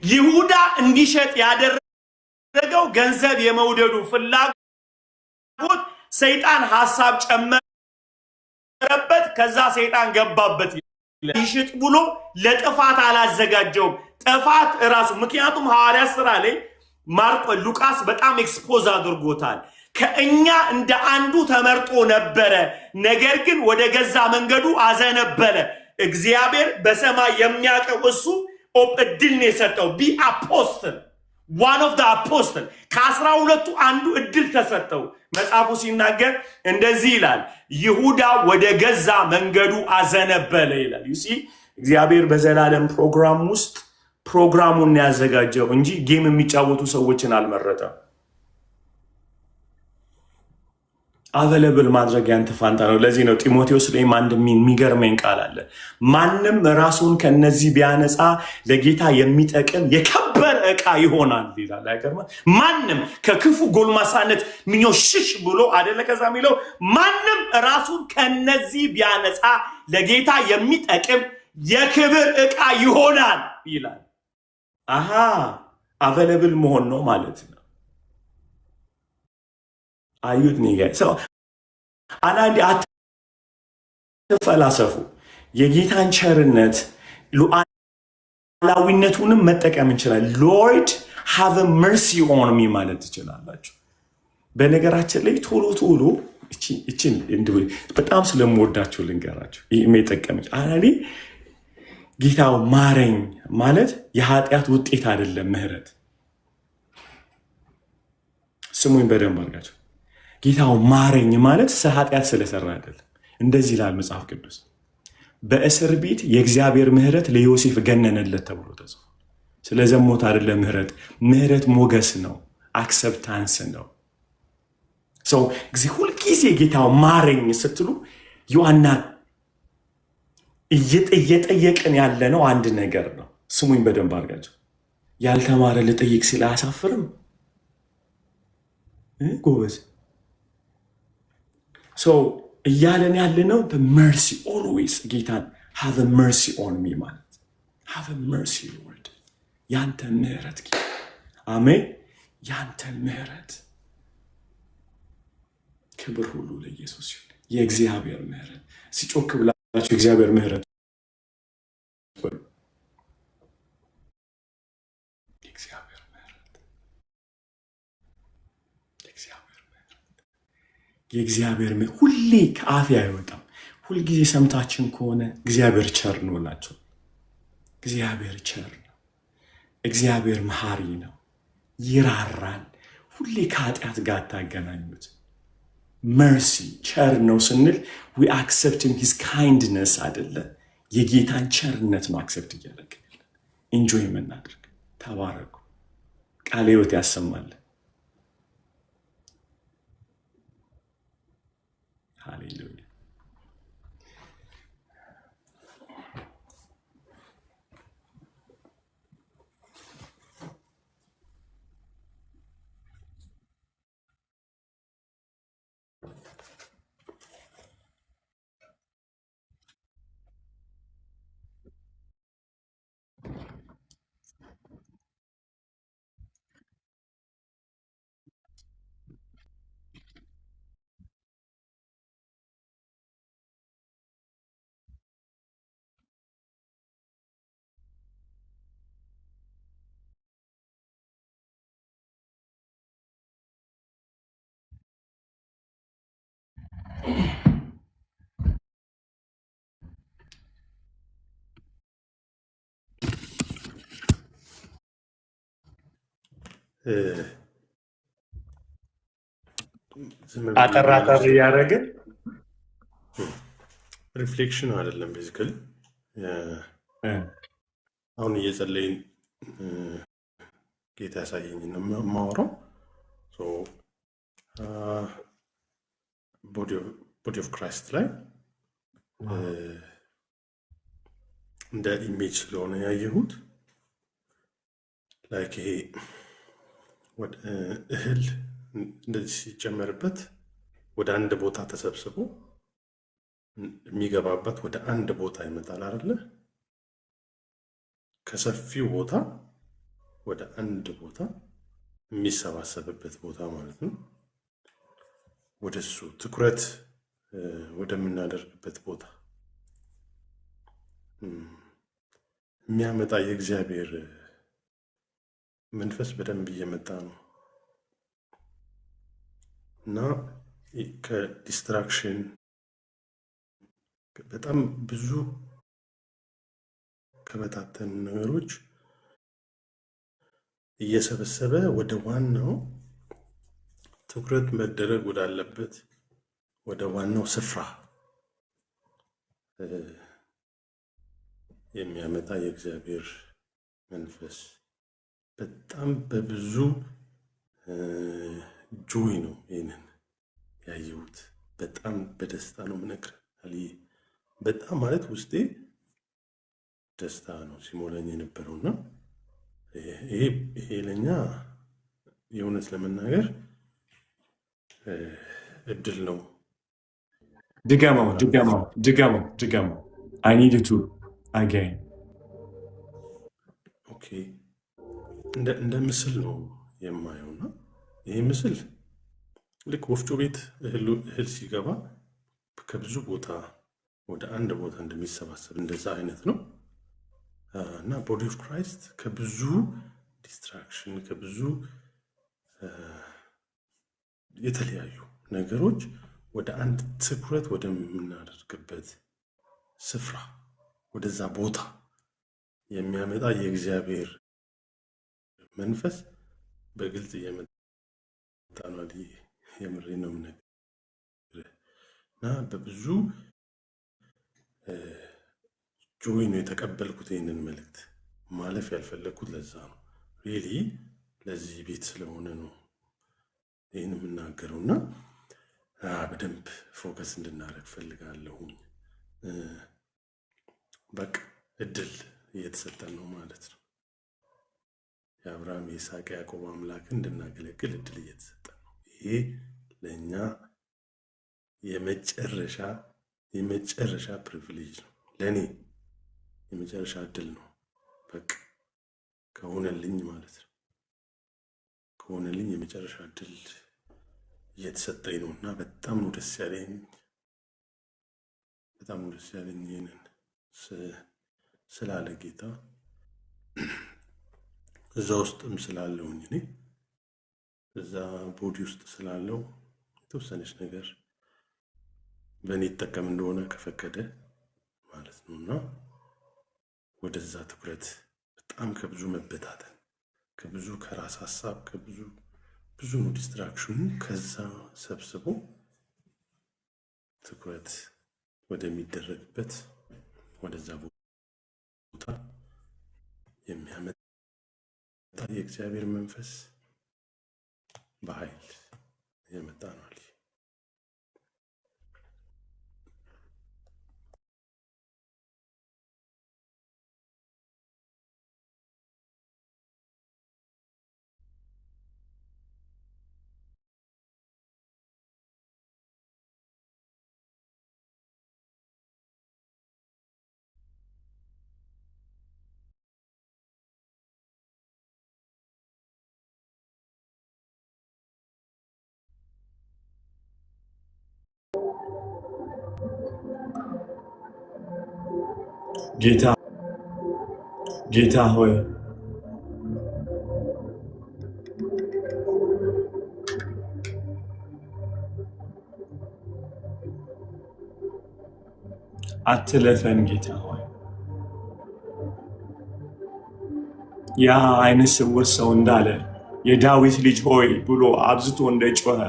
Speaker 1: ይሁዳ እንዲሸጥ ያደረገው ገንዘብ የመውደዱ ፍላጎት ሰይጣን ሐሳብ ጨመረበት። ከዛ ሰይጣን ገባበት። ይሽጥ ብሎ ለጥፋት አላዘጋጀውም። ጥፋት እራሱ ምክንያቱም ሐዋርያት ሥራ ላይ ሉቃስ በጣም ኤክስፖዝ አድርጎታል። ከእኛ እንደ አንዱ ተመርጦ ነበረ፣ ነገር ግን ወደ ገዛ መንገዱ አዘነበለ። እግዚአብሔር በሰማይ የሚያውቀው እሱ እድል ነው የሰጠው። ቢ አፖስትል ዋን ኦፍ አፖስትል ከ12ቱ አንዱ እድል ተሰጠው። መጽሐፉ ሲናገር እንደዚህ ይላል፣ ይሁዳ ወደ ገዛ መንገዱ አዘነበለ ይላል። ዩሲ እግዚአብሔር በዘላለም ፕሮግራም ውስጥ ፕሮግራሙን ያዘጋጀው እንጂ ጌም የሚጫወቱ ሰዎችን አልመረጠም። አቬለብል ማድረግ ያንተ ፋንታ ነው። ለዚህ ነው ጢሞቴዎስ ላይ አንድ የሚገርመኝ ቃል አለ። ማንም ራሱን ከነዚህ ቢያነጻ ለጌታ የሚጠቅም የከበረ ዕቃ ይሆናል ይላል። አይገርም? ማንም ከክፉ ጎልማሳነት ምኞት ሽሽ ብሎ አይደለ? ከዛ የሚለው ማንም ራሱን ከነዚህ ቢያነጻ ለጌታ የሚጠቅም የክብር ዕቃ ይሆናል ይላል። አሃ አቬለብል መሆን ነው ማለት ነው። አዩት ኒጋ ሰው አንዳንዴ አትፈላሰፉ። የጌታን ቸርነት ሉዓላዊነቱንም መጠቀም እንችላለን። ሎርድ ሃቭ መርሲ ኦን ሚ ማለት ትችላላችሁ። በነገራችን ላይ ቶሎ ቶሎ እቺን በጣም ስለምወዳችሁ ልንገራችሁ። ይሄ የጠቀመች አንዳንዴ ጌታው ማረኝ ማለት የኃጢአት ውጤት አይደለም። ምህረት ስሙኝ በደንብ አድርጋችሁ። ጌታው ማረኝ ማለት ኃጢአት ስለሰራ አይደለም። እንደዚህ ይላል መጽሐፍ ቅዱስ፣ በእስር ቤት የእግዚአብሔር ምህረት ለዮሴፍ ገነነለት ተብሎ ተጽፏል። ስለዘሞት አይደለም ምህረት። ምህረት ሞገስ ነው፣ አክሰፕታንስ ነው። ሰው ሁልጊዜ ጌታው ማረኝ ስትሉ ዮሐና እየጠየቅን ያለ ነው አንድ ነገር ነው። ስሙኝ በደንብ አድርጋችሁ። ያልተማረ ልጠይቅ ሲል አያሳፍርም ጎበዝ። እያለን ያለ ነው በመርሲ ኦልዌይስ ጌታን ሃቭ መርሲ ኦን ሚ ማለት ሃቭ መርሲ ሎርድ፣ ያንተ ምህረት ጌታ። አሜን። ያንተ ምህረት፣ ክብር ሁሉ ለኢየሱስ ይሁን። የእግዚአብሔር ምህረት ሲጮክ ብላችሁ የእግዚአብሔር ምህረት የእግዚአብሔር ሁሌ ከአፌ አይወጣም። ሁልጊዜ ሰምታችን ከሆነ እግዚአብሔር ቸር ነው እላቸው። እግዚአብሔር ቸር ነው። እግዚአብሔር መሐሪ ነው፣ ይራራል። ሁሌ ከኃጢአት ጋር አታገናኙት። መርሲ ቸር ነው ስንል ዊ አክሰፕቲንግ ሂዝ ካይንድነስ አይደለ? የጌታን ቸርነት ነው አክሰፕት እያደረግን ኢንጆይ የምናደርግ። ተባረኩ። ቃለ ሕይወት ያሰማል። ሃሌሉያ። አጠራጠር እያደረግን
Speaker 3: ሪፍሌክሽን አይደለም። ቤዚካሊ አሁን እየጸለይን ጌታ ያሳየኝ ነው የማወራው። ቦዲ ኦፍ ክራይስት ላይ እንደ ኢሜጅ ስለሆነ ያየሁት ላይክ ይሄ እህል እንደዚህ ሲጨመርበት ወደ አንድ ቦታ ተሰብስቦ የሚገባበት ወደ አንድ ቦታ ይመጣል አይደለ? ከሰፊው ቦታ ወደ አንድ ቦታ የሚሰባሰብበት ቦታ ማለት ነው። ወደሱ ትኩረት ወደምናደርግበት ቦታ የሚያመጣ የእግዚአብሔር መንፈስ በደንብ እየመጣ ነው እና ከዲስትራክሽን በጣም ብዙ ከበታተኑ ነገሮች እየሰበሰበ ወደ ዋናው ትኩረት መደረግ ወዳለበት ወደ ዋናው ስፍራ የሚያመጣ የእግዚአብሔር መንፈስ በጣም በብዙ ጆይ ነው ይሄንን ያየሁት። በጣም በደስታ ነው የምነግርህ። በጣም ማለት ውስጤ ደስታ ነው ሲሞላኝ የነበረውና ይሄ ለኛ የእውነት ለመናገር እድል ነው።
Speaker 1: ድገመው I need you to again.
Speaker 3: ኦኬ እንደ ምስል ነው የማየውና ይሄ ምስል ልክ ወፍጮ ቤት እህል ሲገባ ከብዙ ቦታ ወደ አንድ ቦታ እንደሚሰባሰብ እንደዛ አይነት ነው እና ቦዲ ኦፍ ክራይስት ከብዙ ዲስትራክሽን ከብዙ የተለያዩ ነገሮች ወደ አንድ ትኩረት ወደምናደርግበት ስፍራ ወደዛ ቦታ የሚያመጣ የእግዚአብሔር መንፈስ በግልጽ እየመጣ ነው። የምሬ ነው የምነግርህ እና በብዙ ጆይ ነው የተቀበልኩት ይህንን መልእክት። ማለፍ ያልፈለግኩት ለዛ ነው። ሪሊ ለዚህ ቤት ስለሆነ ነው ይህን የምናገረው እና በደንብ ፎከስ እንድናደርግ ፈልጋለሁኝ። በቃ እድል እየተሰጠን ነው ማለት ነው። የአብርሃም የይስሐቅ ያዕቆብ አምላክ እንድናገለግል እድል እየተሰጠን ነው። ይሄ ለእኛ የመጨረሻ ፕሪቪሌጅ ነው። ለእኔ የመጨረሻ እድል ነው። በቃ ከሆነልኝ ማለት ነው። ከሆነልኝ የመጨረሻ እድል እየተሰጠኝ ነው እና በጣም ነው ደስ ያለኝ። ይህንን ስላለ ጌታ እዛ ውስጥም ስላለውኝ እኔ እዛ ቦዲ ውስጥ ስላለው የተወሰነች ነገር በእኔ ይጠቀም እንደሆነ ከፈቀደ ማለት ነው እና ወደዛ ትኩረት በጣም ከብዙ መበታተን ከብዙ ከራስ ሀሳብ ብዙ ነው ዲስትራክሽኑ። ከዛ ሰብስቦ ትኩረት ወደሚደረግበት ወደዛ ቦታ የሚያመጣ የእግዚአብሔር መንፈስ በኃይል የመጣ ነው።
Speaker 1: ጌታ ሆይ አትለፈን። ጌታ ሆይ ያ አይነ ስውር ሰው እንዳለ የዳዊት ልጅ ሆይ ብሎ አብዝቶ እንደጮኸ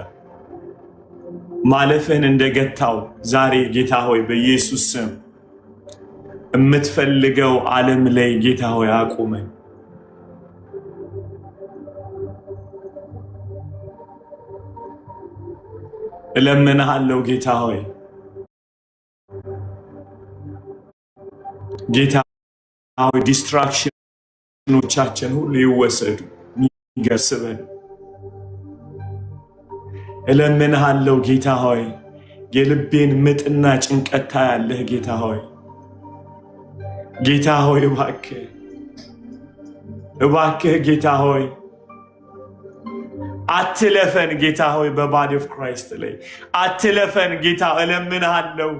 Speaker 1: ማለፍን እንደገታው ዛሬ ጌታ ሆይ በኢየሱስ ስም የምትፈልገው ዓለም ላይ ጌታ ሆይ አቁመን። እለምንሃለሁ ጌታ ሆይ ዲስትራክሽኖቻችን ሁሉ ይወሰዱ። የሚገስበን እለምንሃለሁ ጌታ ሆይ የልቤን ምጥና ጭንቀት ታያለህ ጌታ ሆይ እባክህ ጌታ ሆይ አትለፈን ጌታ ሆይ በባዲ ኦፍ ክራይስት ላይ አትለፈን ጌታ እለምንሃለሁ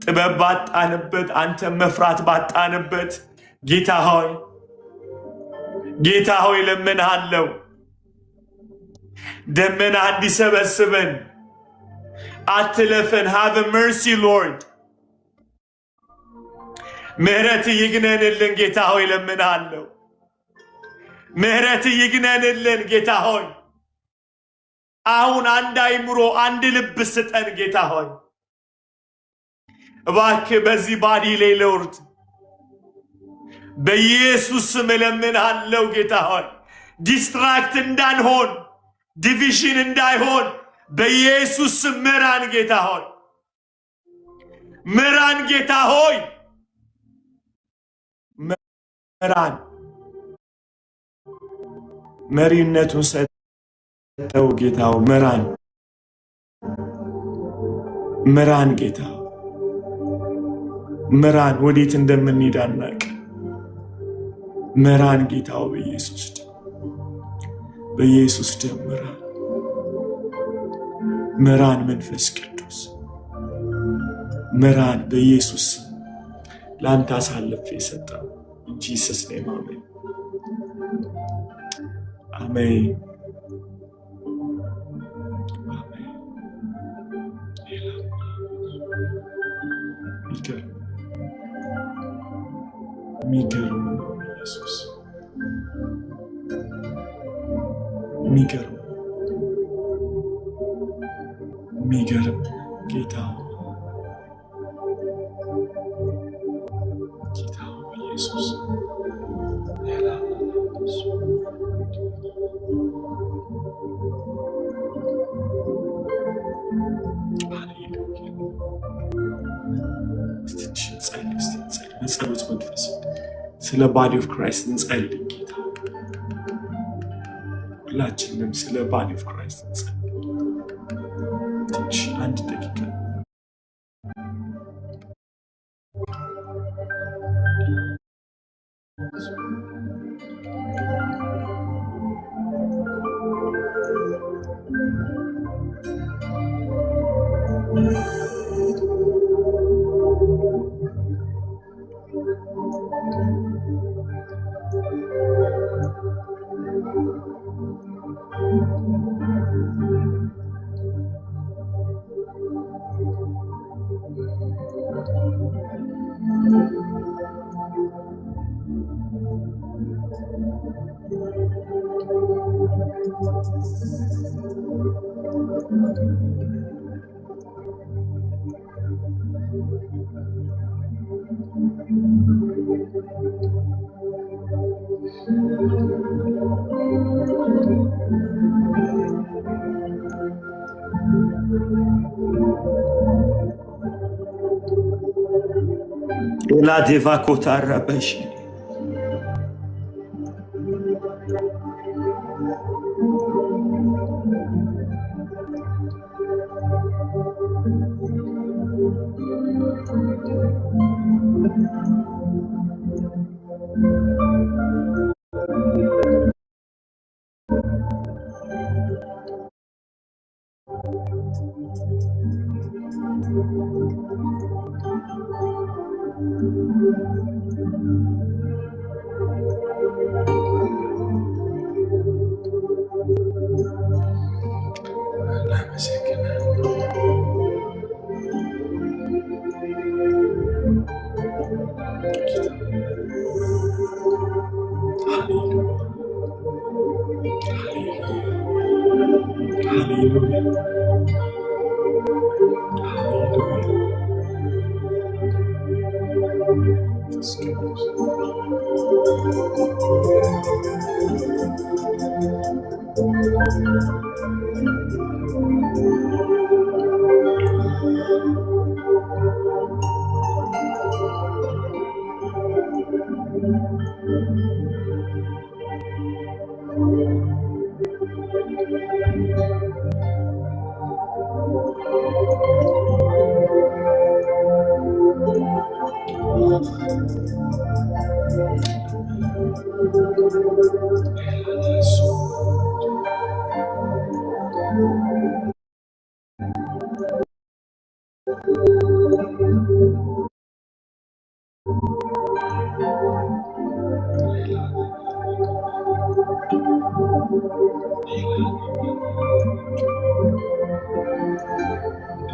Speaker 1: ጥበብ ባጣንበት አንተ መፍራት ባጣንበት ጌታ ሆይ እለምንሃለሁ ደመና እንዲሰበስበን አትለፈን have mercy Lord ምህረት ይግነንልን ጌታ ሆይ እለምንሃለሁ ምህረት ይግነንልን ጌታ ሆይ አሁን አንድ አይምሮ አንድ ልብ ስጠን ጌታ ሆይ እባክህ በዚህ ባዲ ላይ ሎርድ በኢየሱስ ስም እለምንሃለሁ ጌታ ሆይ ዲስትራክት እንዳንሆን ዲቪዥን እንዳይሆን በኢየሱስ ስም ምራን ጌታ ሆይ ምራን መሪነቱን ሰጠው ጌታው ምራን ጌታ ምራን ወዴት እንደምንሄድ አናውቅ ምራን ጌታው በኢየሱስ ደም ምራን መንፈስ ቅዱስ ምራን በኢየሱስ ላንተ አሳልፌ ሰጠው ጂሰስ ኔም አሜን ሚገርም ኢየሱስ ሚገርም ጌታ ኢየሱስ ጸሎት መንፈስ ስለ ባዲ ኦፍ ክራይስት እንጸልይ ጌታ ሁላችንም ስለ ባዲ ኦፍ ክራይስት እንጸልይ አንድ ደቂቃ La deva kotara beshi.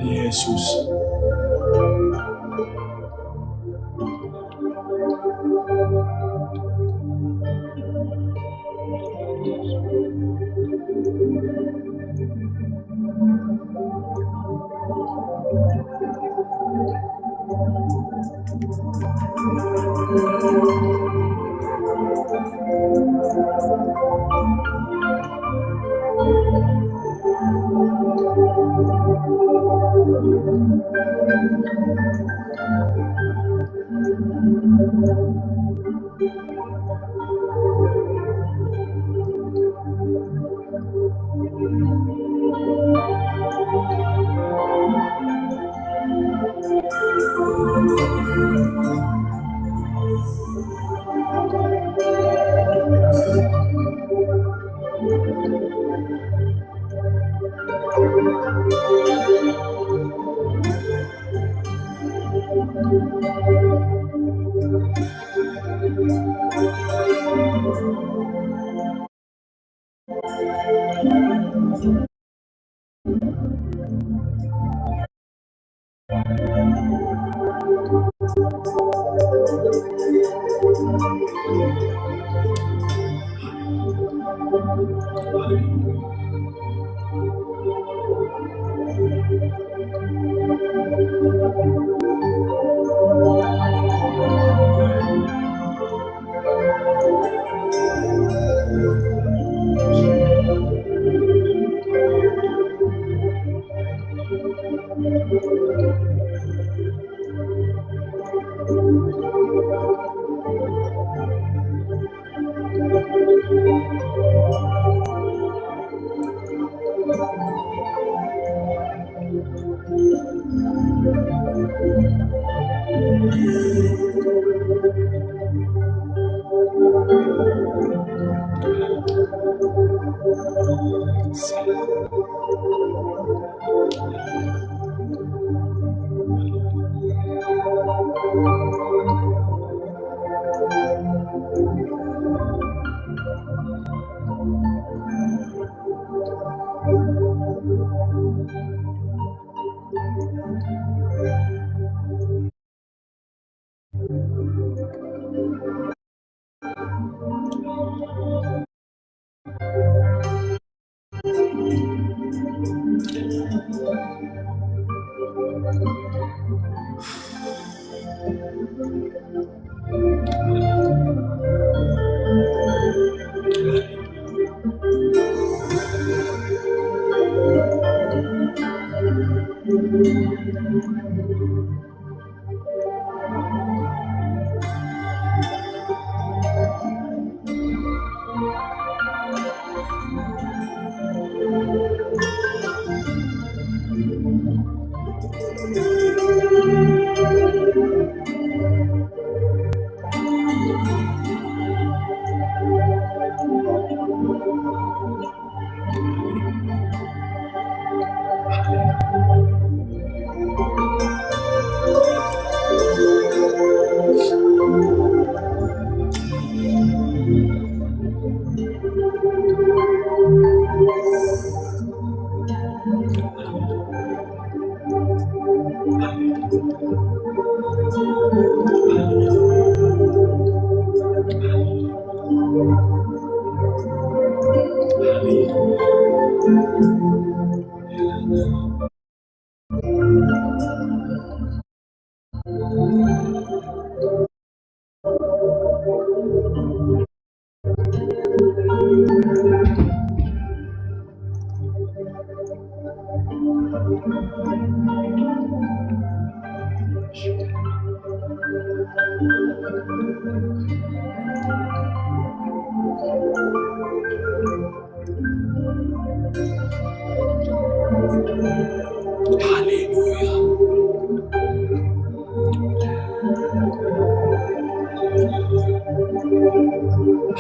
Speaker 4: ኢየሱስ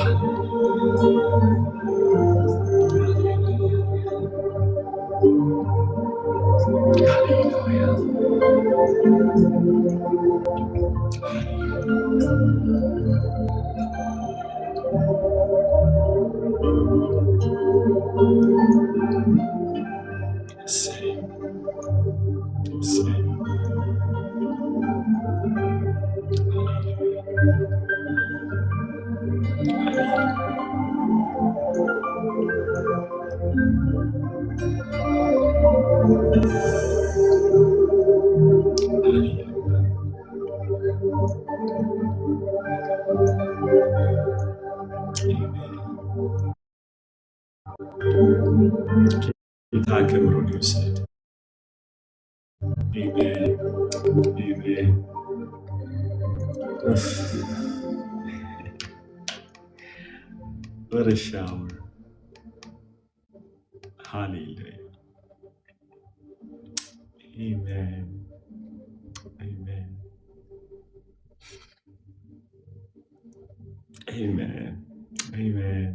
Speaker 4: Hallelujah.
Speaker 1: ጌታ ክብሩን ይውሰድ። አሜን አሜን። What a shower. Hallelujah. Amen. Amen. Amen. Amen.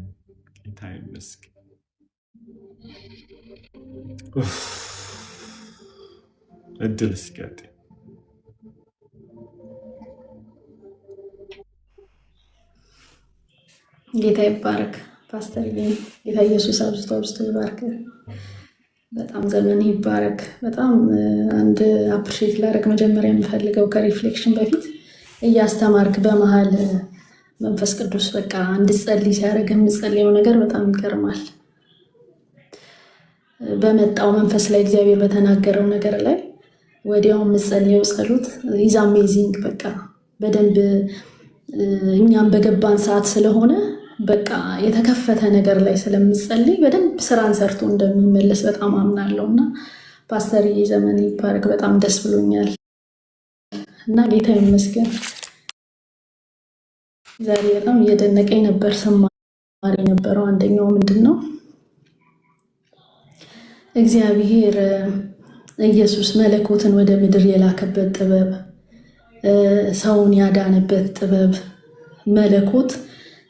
Speaker 1: ጌታ ይመስገን። እድል እስኪያጥ
Speaker 5: ጌታ ይባረክ። ፓስተር ጌታ ኢየሱስ አብዝቶ አብዝቶ ይባርክ። በጣም ዘመን ይባረክ። በጣም አንድ አፕሪሼት ላደርግ መጀመሪያ የምፈልገው ከሪፍሌክሽን በፊት እያስተማርክ በመሃል መንፈስ ቅዱስ በቃ እንድጸልይ ሲያደርግ የምጸልየው ነገር በጣም ይገርማል። በመጣው መንፈስ ላይ እግዚአብሔር በተናገረው ነገር ላይ ወዲያው የምጸልየው ጸሎት ኢዝ አሜዚንግ። በቃ በደንብ እኛም በገባን ሰዓት ስለሆነ በቃ የተከፈተ ነገር ላይ ስለምጸልይ በደንብ ስራን ሰርቶ እንደሚመለስ በጣም አምናለሁ እና ፓስተር ዘመን ይባረክ። በጣም ደስ ብሎኛል እና ጌታ ይመስገን። ዛሬ በጣም እየደነቀኝ ነበር ሰማሪ ነበረው። አንደኛው ምንድን ነው እግዚአብሔር ኢየሱስ መለኮትን ወደ ምድር የላከበት ጥበብ፣ ሰውን ያዳነበት ጥበብ፣ መለኮት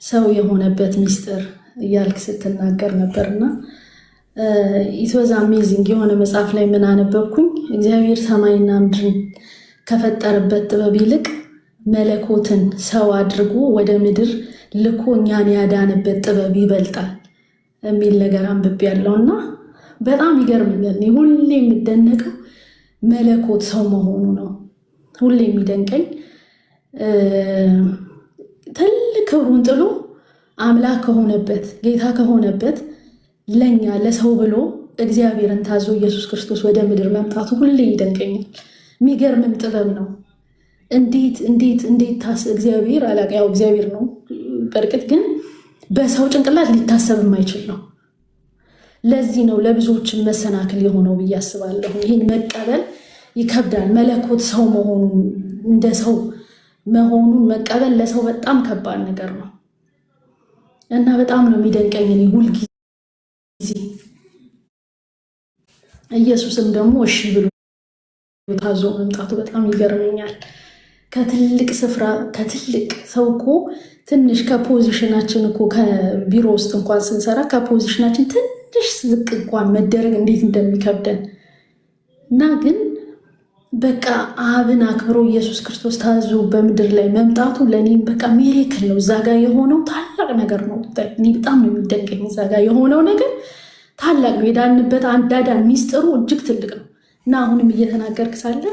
Speaker 5: ሰው የሆነበት ሚስጥር እያልክ ስትናገር ነበርና ኢት ዋዝ አሜዚንግ። የሆነ መጽሐፍ ላይ ምን አነበብኩኝ? እግዚአብሔር ሰማይና ምድርን ከፈጠረበት ጥበብ ይልቅ መለኮትን ሰው አድርጎ ወደ ምድር ልኮ እኛን ያዳነበት ጥበብ ይበልጣል የሚል ነገር አንብቤያለሁና በጣም ይገርመኛል። ሁሌ የምደነቀው መለኮት ሰው መሆኑ ነው። ሁሌ የሚደንቀኝ ትልቅ ክብሩን ጥሎ አምላክ ከሆነበት ጌታ ከሆነበት ለኛ ለሰው ብሎ እግዚአብሔርን ታዞ ኢየሱስ ክርስቶስ ወደ ምድር መምጣቱ ሁሌ ይደንቀኛል። የሚገርምም ጥበብ ነው። እንዴት ታስ እግዚአብሔር አላውቅም፣ ያው እግዚአብሔር ነው በእርግጥ ግን በሰው ጭንቅላት ሊታሰብ የማይችል ነው። ለዚህ ነው ለብዙዎችን መሰናክል የሆነው ብዬ አስባለሁ። ይህን መቀበል ይከብዳል። መለኮት ሰው መሆኑን እንደ ሰው መሆኑን መቀበል ለሰው በጣም ከባድ ነገር ነው እና በጣም ነው የሚደንቀኝ እኔ ሁልጊዜ። ኢየሱስም ደግሞ እሺ ብሎ ታዞ መምጣቱ በጣም ይገርመኛል። ከትልቅ ስፍራ ከትልቅ ሰው እኮ ትንሽ ከፖዚሽናችን እኮ ከቢሮ ውስጥ እንኳን ስንሰራ ከፖዚሽናችን ትንሽ ዝቅ እንኳን መደረግ እንዴት እንደሚከብደን እና ግን በቃ አብን አክብሮ ኢየሱስ ክርስቶስ ታዞ በምድር ላይ መምጣቱ ለእኔም በቃ ሚሬክል ነው። እዛ ጋር የሆነው ታላቅ ነገር ነው። እኔ በጣም ነው የሚደንቀኝ። እዛ ጋር የሆነው ነገር ታላቅ ነው። የዳንበት አንዳዳን ሚስጥሩ እጅግ ትልቅ ነው እና አሁንም እየተናገርክ ሳለ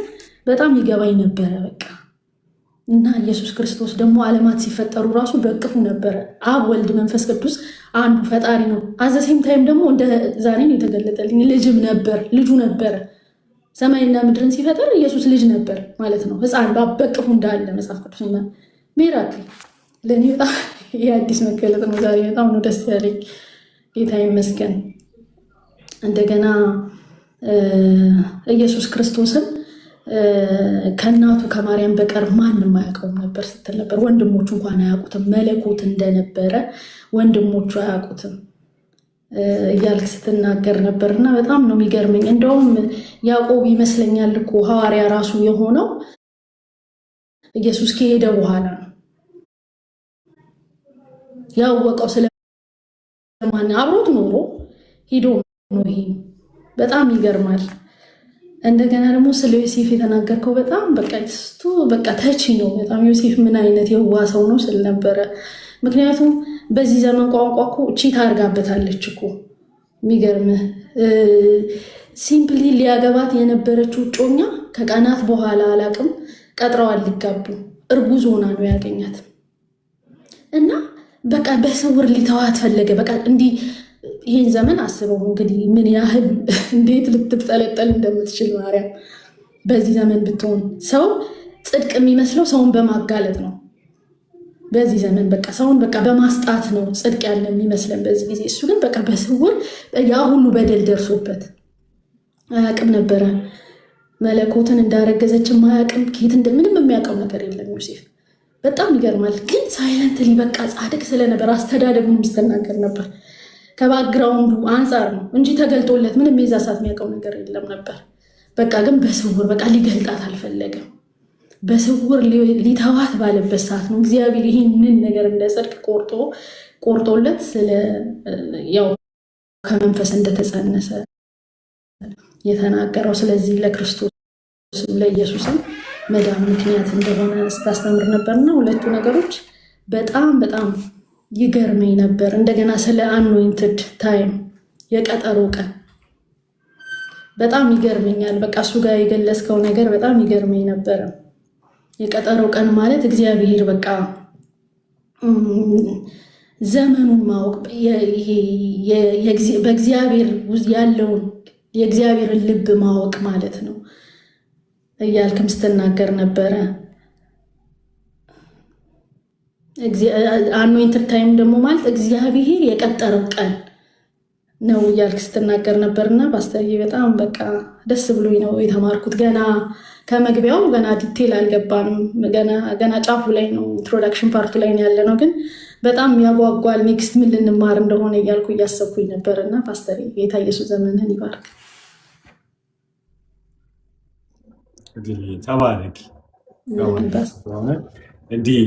Speaker 5: በጣም ይገባኝ ነበረ በቃ እና ኢየሱስ ክርስቶስ ደግሞ ዓለማት ሲፈጠሩ ራሱ በእቅፉ ነበረ። አብ ወልድ መንፈስ ቅዱስ አንዱ ፈጣሪ ነው። አዘሴም ታይም ደግሞ እንደ ዛሬ ነው የተገለጠልኝ ልጅም ነበር፣ ልጁ ነበረ። ሰማይና ምድርን ሲፈጠር ኢየሱስ ልጅ ነበር ማለት ነው። ሕፃን በእቅፉ እንዳለ መጽሐፍ ቅዱስ ሚራክል። ለእኔ በጣም የአዲስ መገለጥ ነው። ዛሬ በጣም ነው ደስ ያለኝ። ጌታ ይመስገን። እንደገና ኢየሱስ ክርስቶስን ከእናቱ ከማርያም በቀር ማንም አያውቀውም ነበር ስትል ነበር። ወንድሞቹ እንኳን አያውቁትም። መለኮት እንደነበረ ወንድሞቹ አያውቁትም እያልክ ስትናገር ነበር እና በጣም ነው የሚገርመኝ። እንደውም ያዕቆብ ይመስለኛል እኮ ሐዋርያ ራሱ የሆነው ኢየሱስ ከሄደ በኋላ ነው ያወቀው። ማን አብሮት ኖሮ ሂዶ ነው። ይሄ በጣም ይገርማል። እንደገና ደግሞ ስለ ዮሴፍ የተናገርከው በጣም በቃ ተቺ ነው በጣም። ዮሴፍ ምን አይነት የዋ ሰው ነው ስል ነበረ። ምክንያቱም በዚህ ዘመን ቋንቋ እኮ ቺት አድርጋበታለች እኮ የሚገርምህ። ሲምፕሊ ሊያገባት የነበረችው እጮኛ ከቀናት በኋላ አላቅም ቀጥረዋል ሊጋቡ። እርጉዝ ሆና ነው ያገኛት እና በቃ በስውር ሊተዋት ፈለገ። በቃ እንዲህ ይህን ዘመን አስበው እንግዲህ ምን ያህል እንዴት ልትጠለጠል እንደምትችል ማርያም። በዚህ ዘመን ብትሆን ሰው ጽድቅ የሚመስለው ሰውን በማጋለጥ ነው። በዚህ ዘመን በቃ ሰውን በቃ በማስጣት ነው ጽድቅ ያለ የሚመስለን በዚህ ጊዜ። እሱ ግን በቃ በስውር ያ ሁሉ በደል ደርሶበት አያውቅም ነበረ። መለኮትን እንዳረገዘችም አያውቅም። ከየት ምንም የሚያውቀው ነገር የለም ዮሴፍ። በጣም ይገርማል። ግን ሳይለንትሊ በቃ ጻድቅ ስለነበር አስተዳደጉን ስትናገር ነበር። ከባክግራውንዱ አንጻር ነው እንጂ ተገልጦለት ምንም የዛ ሰዓት የሚያውቀው ነገር የለም ነበር። በቃ ግን በስውር በቃ ሊገልጣት አልፈለገም። በስውር ሊተዋት ባለበት ሰዓት ነው እግዚአብሔር ይህንን ነገር እንደ ጽድቅ ቆርጦለት ያው ከመንፈስ እንደተጸነሰ የተናገረው። ስለዚህ ለክርስቶስ ለኢየሱስም መዳን ምክንያት እንደሆነ ስታስተምር ነበርና ሁለቱ ነገሮች በጣም በጣም ይገርመኝ ነበር። እንደገና ስለ አኖይንትድ ታይም የቀጠሮ ቀን በጣም ይገርመኛል። በቃ እሱ ጋር የገለጽከው ነገር በጣም ይገርመኝ ነበረ። የቀጠሮ ቀን ማለት እግዚአብሔር በቃ ዘመኑን ማወቅ በእግዚአብሔር ያለውን የእግዚአብሔርን ልብ ማወቅ ማለት ነው እያልክም ስትናገር ነበረ። አኖይንትድ ታይም ደግሞ ማለት እግዚአብሔር የቀጠረው ቀን ነው እያልክ ስትናገር ነበርና ፓስተርዬ በጣም በቃ ደስ ብሎኝ ነው የተማርኩት። ገና ከመግቢያው ገና ዲቴል አልገባንም። ገና ጫፉ ላይ ነው፣ ኢንትሮዳክሽን ፓርቱ ላይ ያለ ነው። ግን በጣም ያጓጓል። ኔክስት ምን ልንማር እንደሆነ እያልኩ እያሰብኩኝ ነበርና ፓስተርዬ ጌታ ኢየሱስ ዘመንህን ይባርክ።
Speaker 1: ተባረክ። እንዲህ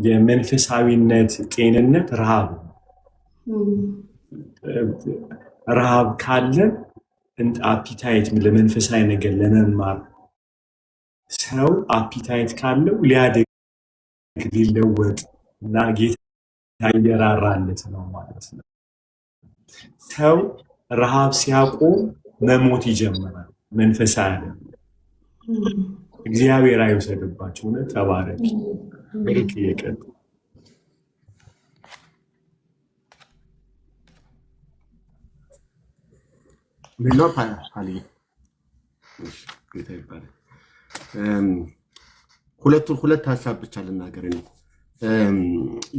Speaker 1: የመንፈሳዊነት ጤንነት ረሃብ ካለ አፒታይት ለመንፈሳዊ ነገር ለመማር ሰው አፒታይት ካለው ሊያድግ ሊለወጥ እና ጌታ ይራራለት ነው ማለት ነው። ሰው ረሃብ ሲያቆም መሞት ይጀምራል። መንፈሳዊ እግዚአብሔር አይወሰድባችሁ። ተባረክ። ብርክ የቀጥ
Speaker 2: ምነው ፓሊ ጌታ ይባላል። ሁለት ሀሳብ ብቻ ልናገር ነው።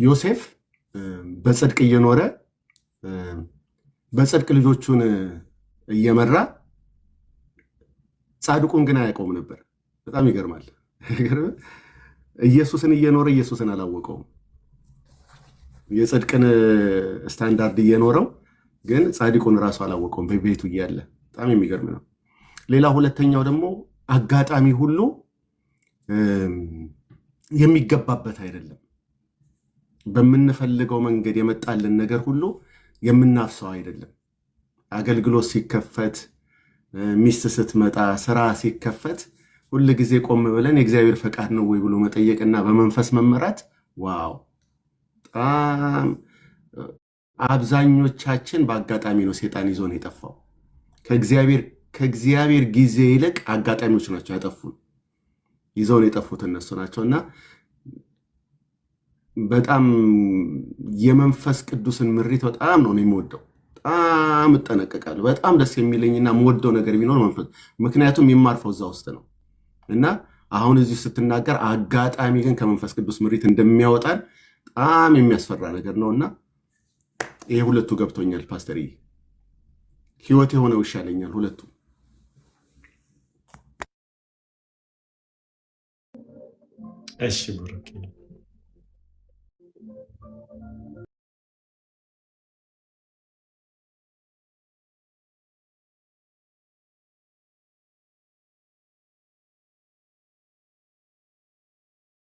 Speaker 2: ዮሴፍ በጽድቅ እየኖረ በጽድቅ ልጆቹን እየመራ ጻድቁን ግን አያውቀውም ነበር። በጣም ይገርማል። ኢየሱስን እየኖረ ኢየሱስን አላወቀውም። የጽድቅን ስታንዳርድ እየኖረው ግን ጻድቁን ራሱ አላወቀውም በቤቱ እያለ። በጣም የሚገርም ነው። ሌላ ሁለተኛው ደግሞ አጋጣሚ ሁሉ የሚገባበት አይደለም። በምንፈልገው መንገድ የመጣልን ነገር ሁሉ የምናፍሰው አይደለም። አገልግሎት ሲከፈት፣ ሚስት ስትመጣ፣ ስራ ሲከፈት ሁል ጊዜ ቆም ብለን የእግዚአብሔር ፈቃድ ነው ወይ ብሎ መጠየቅና በመንፈስ መመራት ዋው! በጣም አብዛኞቻችን በአጋጣሚ ነው ሴጣን ይዞን የጠፋው። ከእግዚአብሔር ጊዜ ይልቅ አጋጣሚዎች ናቸው ያጠፉን። ይዘውን የጠፉት እነሱ ናቸው። እና በጣም የመንፈስ ቅዱስን ምሪት በጣም ነው የሚወደው። በጣም እጠነቀቃለሁ። በጣም ደስ የሚለኝና የምወደው ነገር ቢኖር መንፈስ፣ ምክንያቱም የማርፈው እዛ ውስጥ ነው። እና አሁን እዚህ ስትናገር አጋጣሚ ግን ከመንፈስ ቅዱስ ምሪት እንደሚያወጣን በጣም የሚያስፈራ ነገር ነውና ይሄ ሁለቱ ገብቶኛል ፓስተርዬ። ህይወት የሆነው ይሻለኛል ሁለቱ።
Speaker 1: እሺ ብሩክ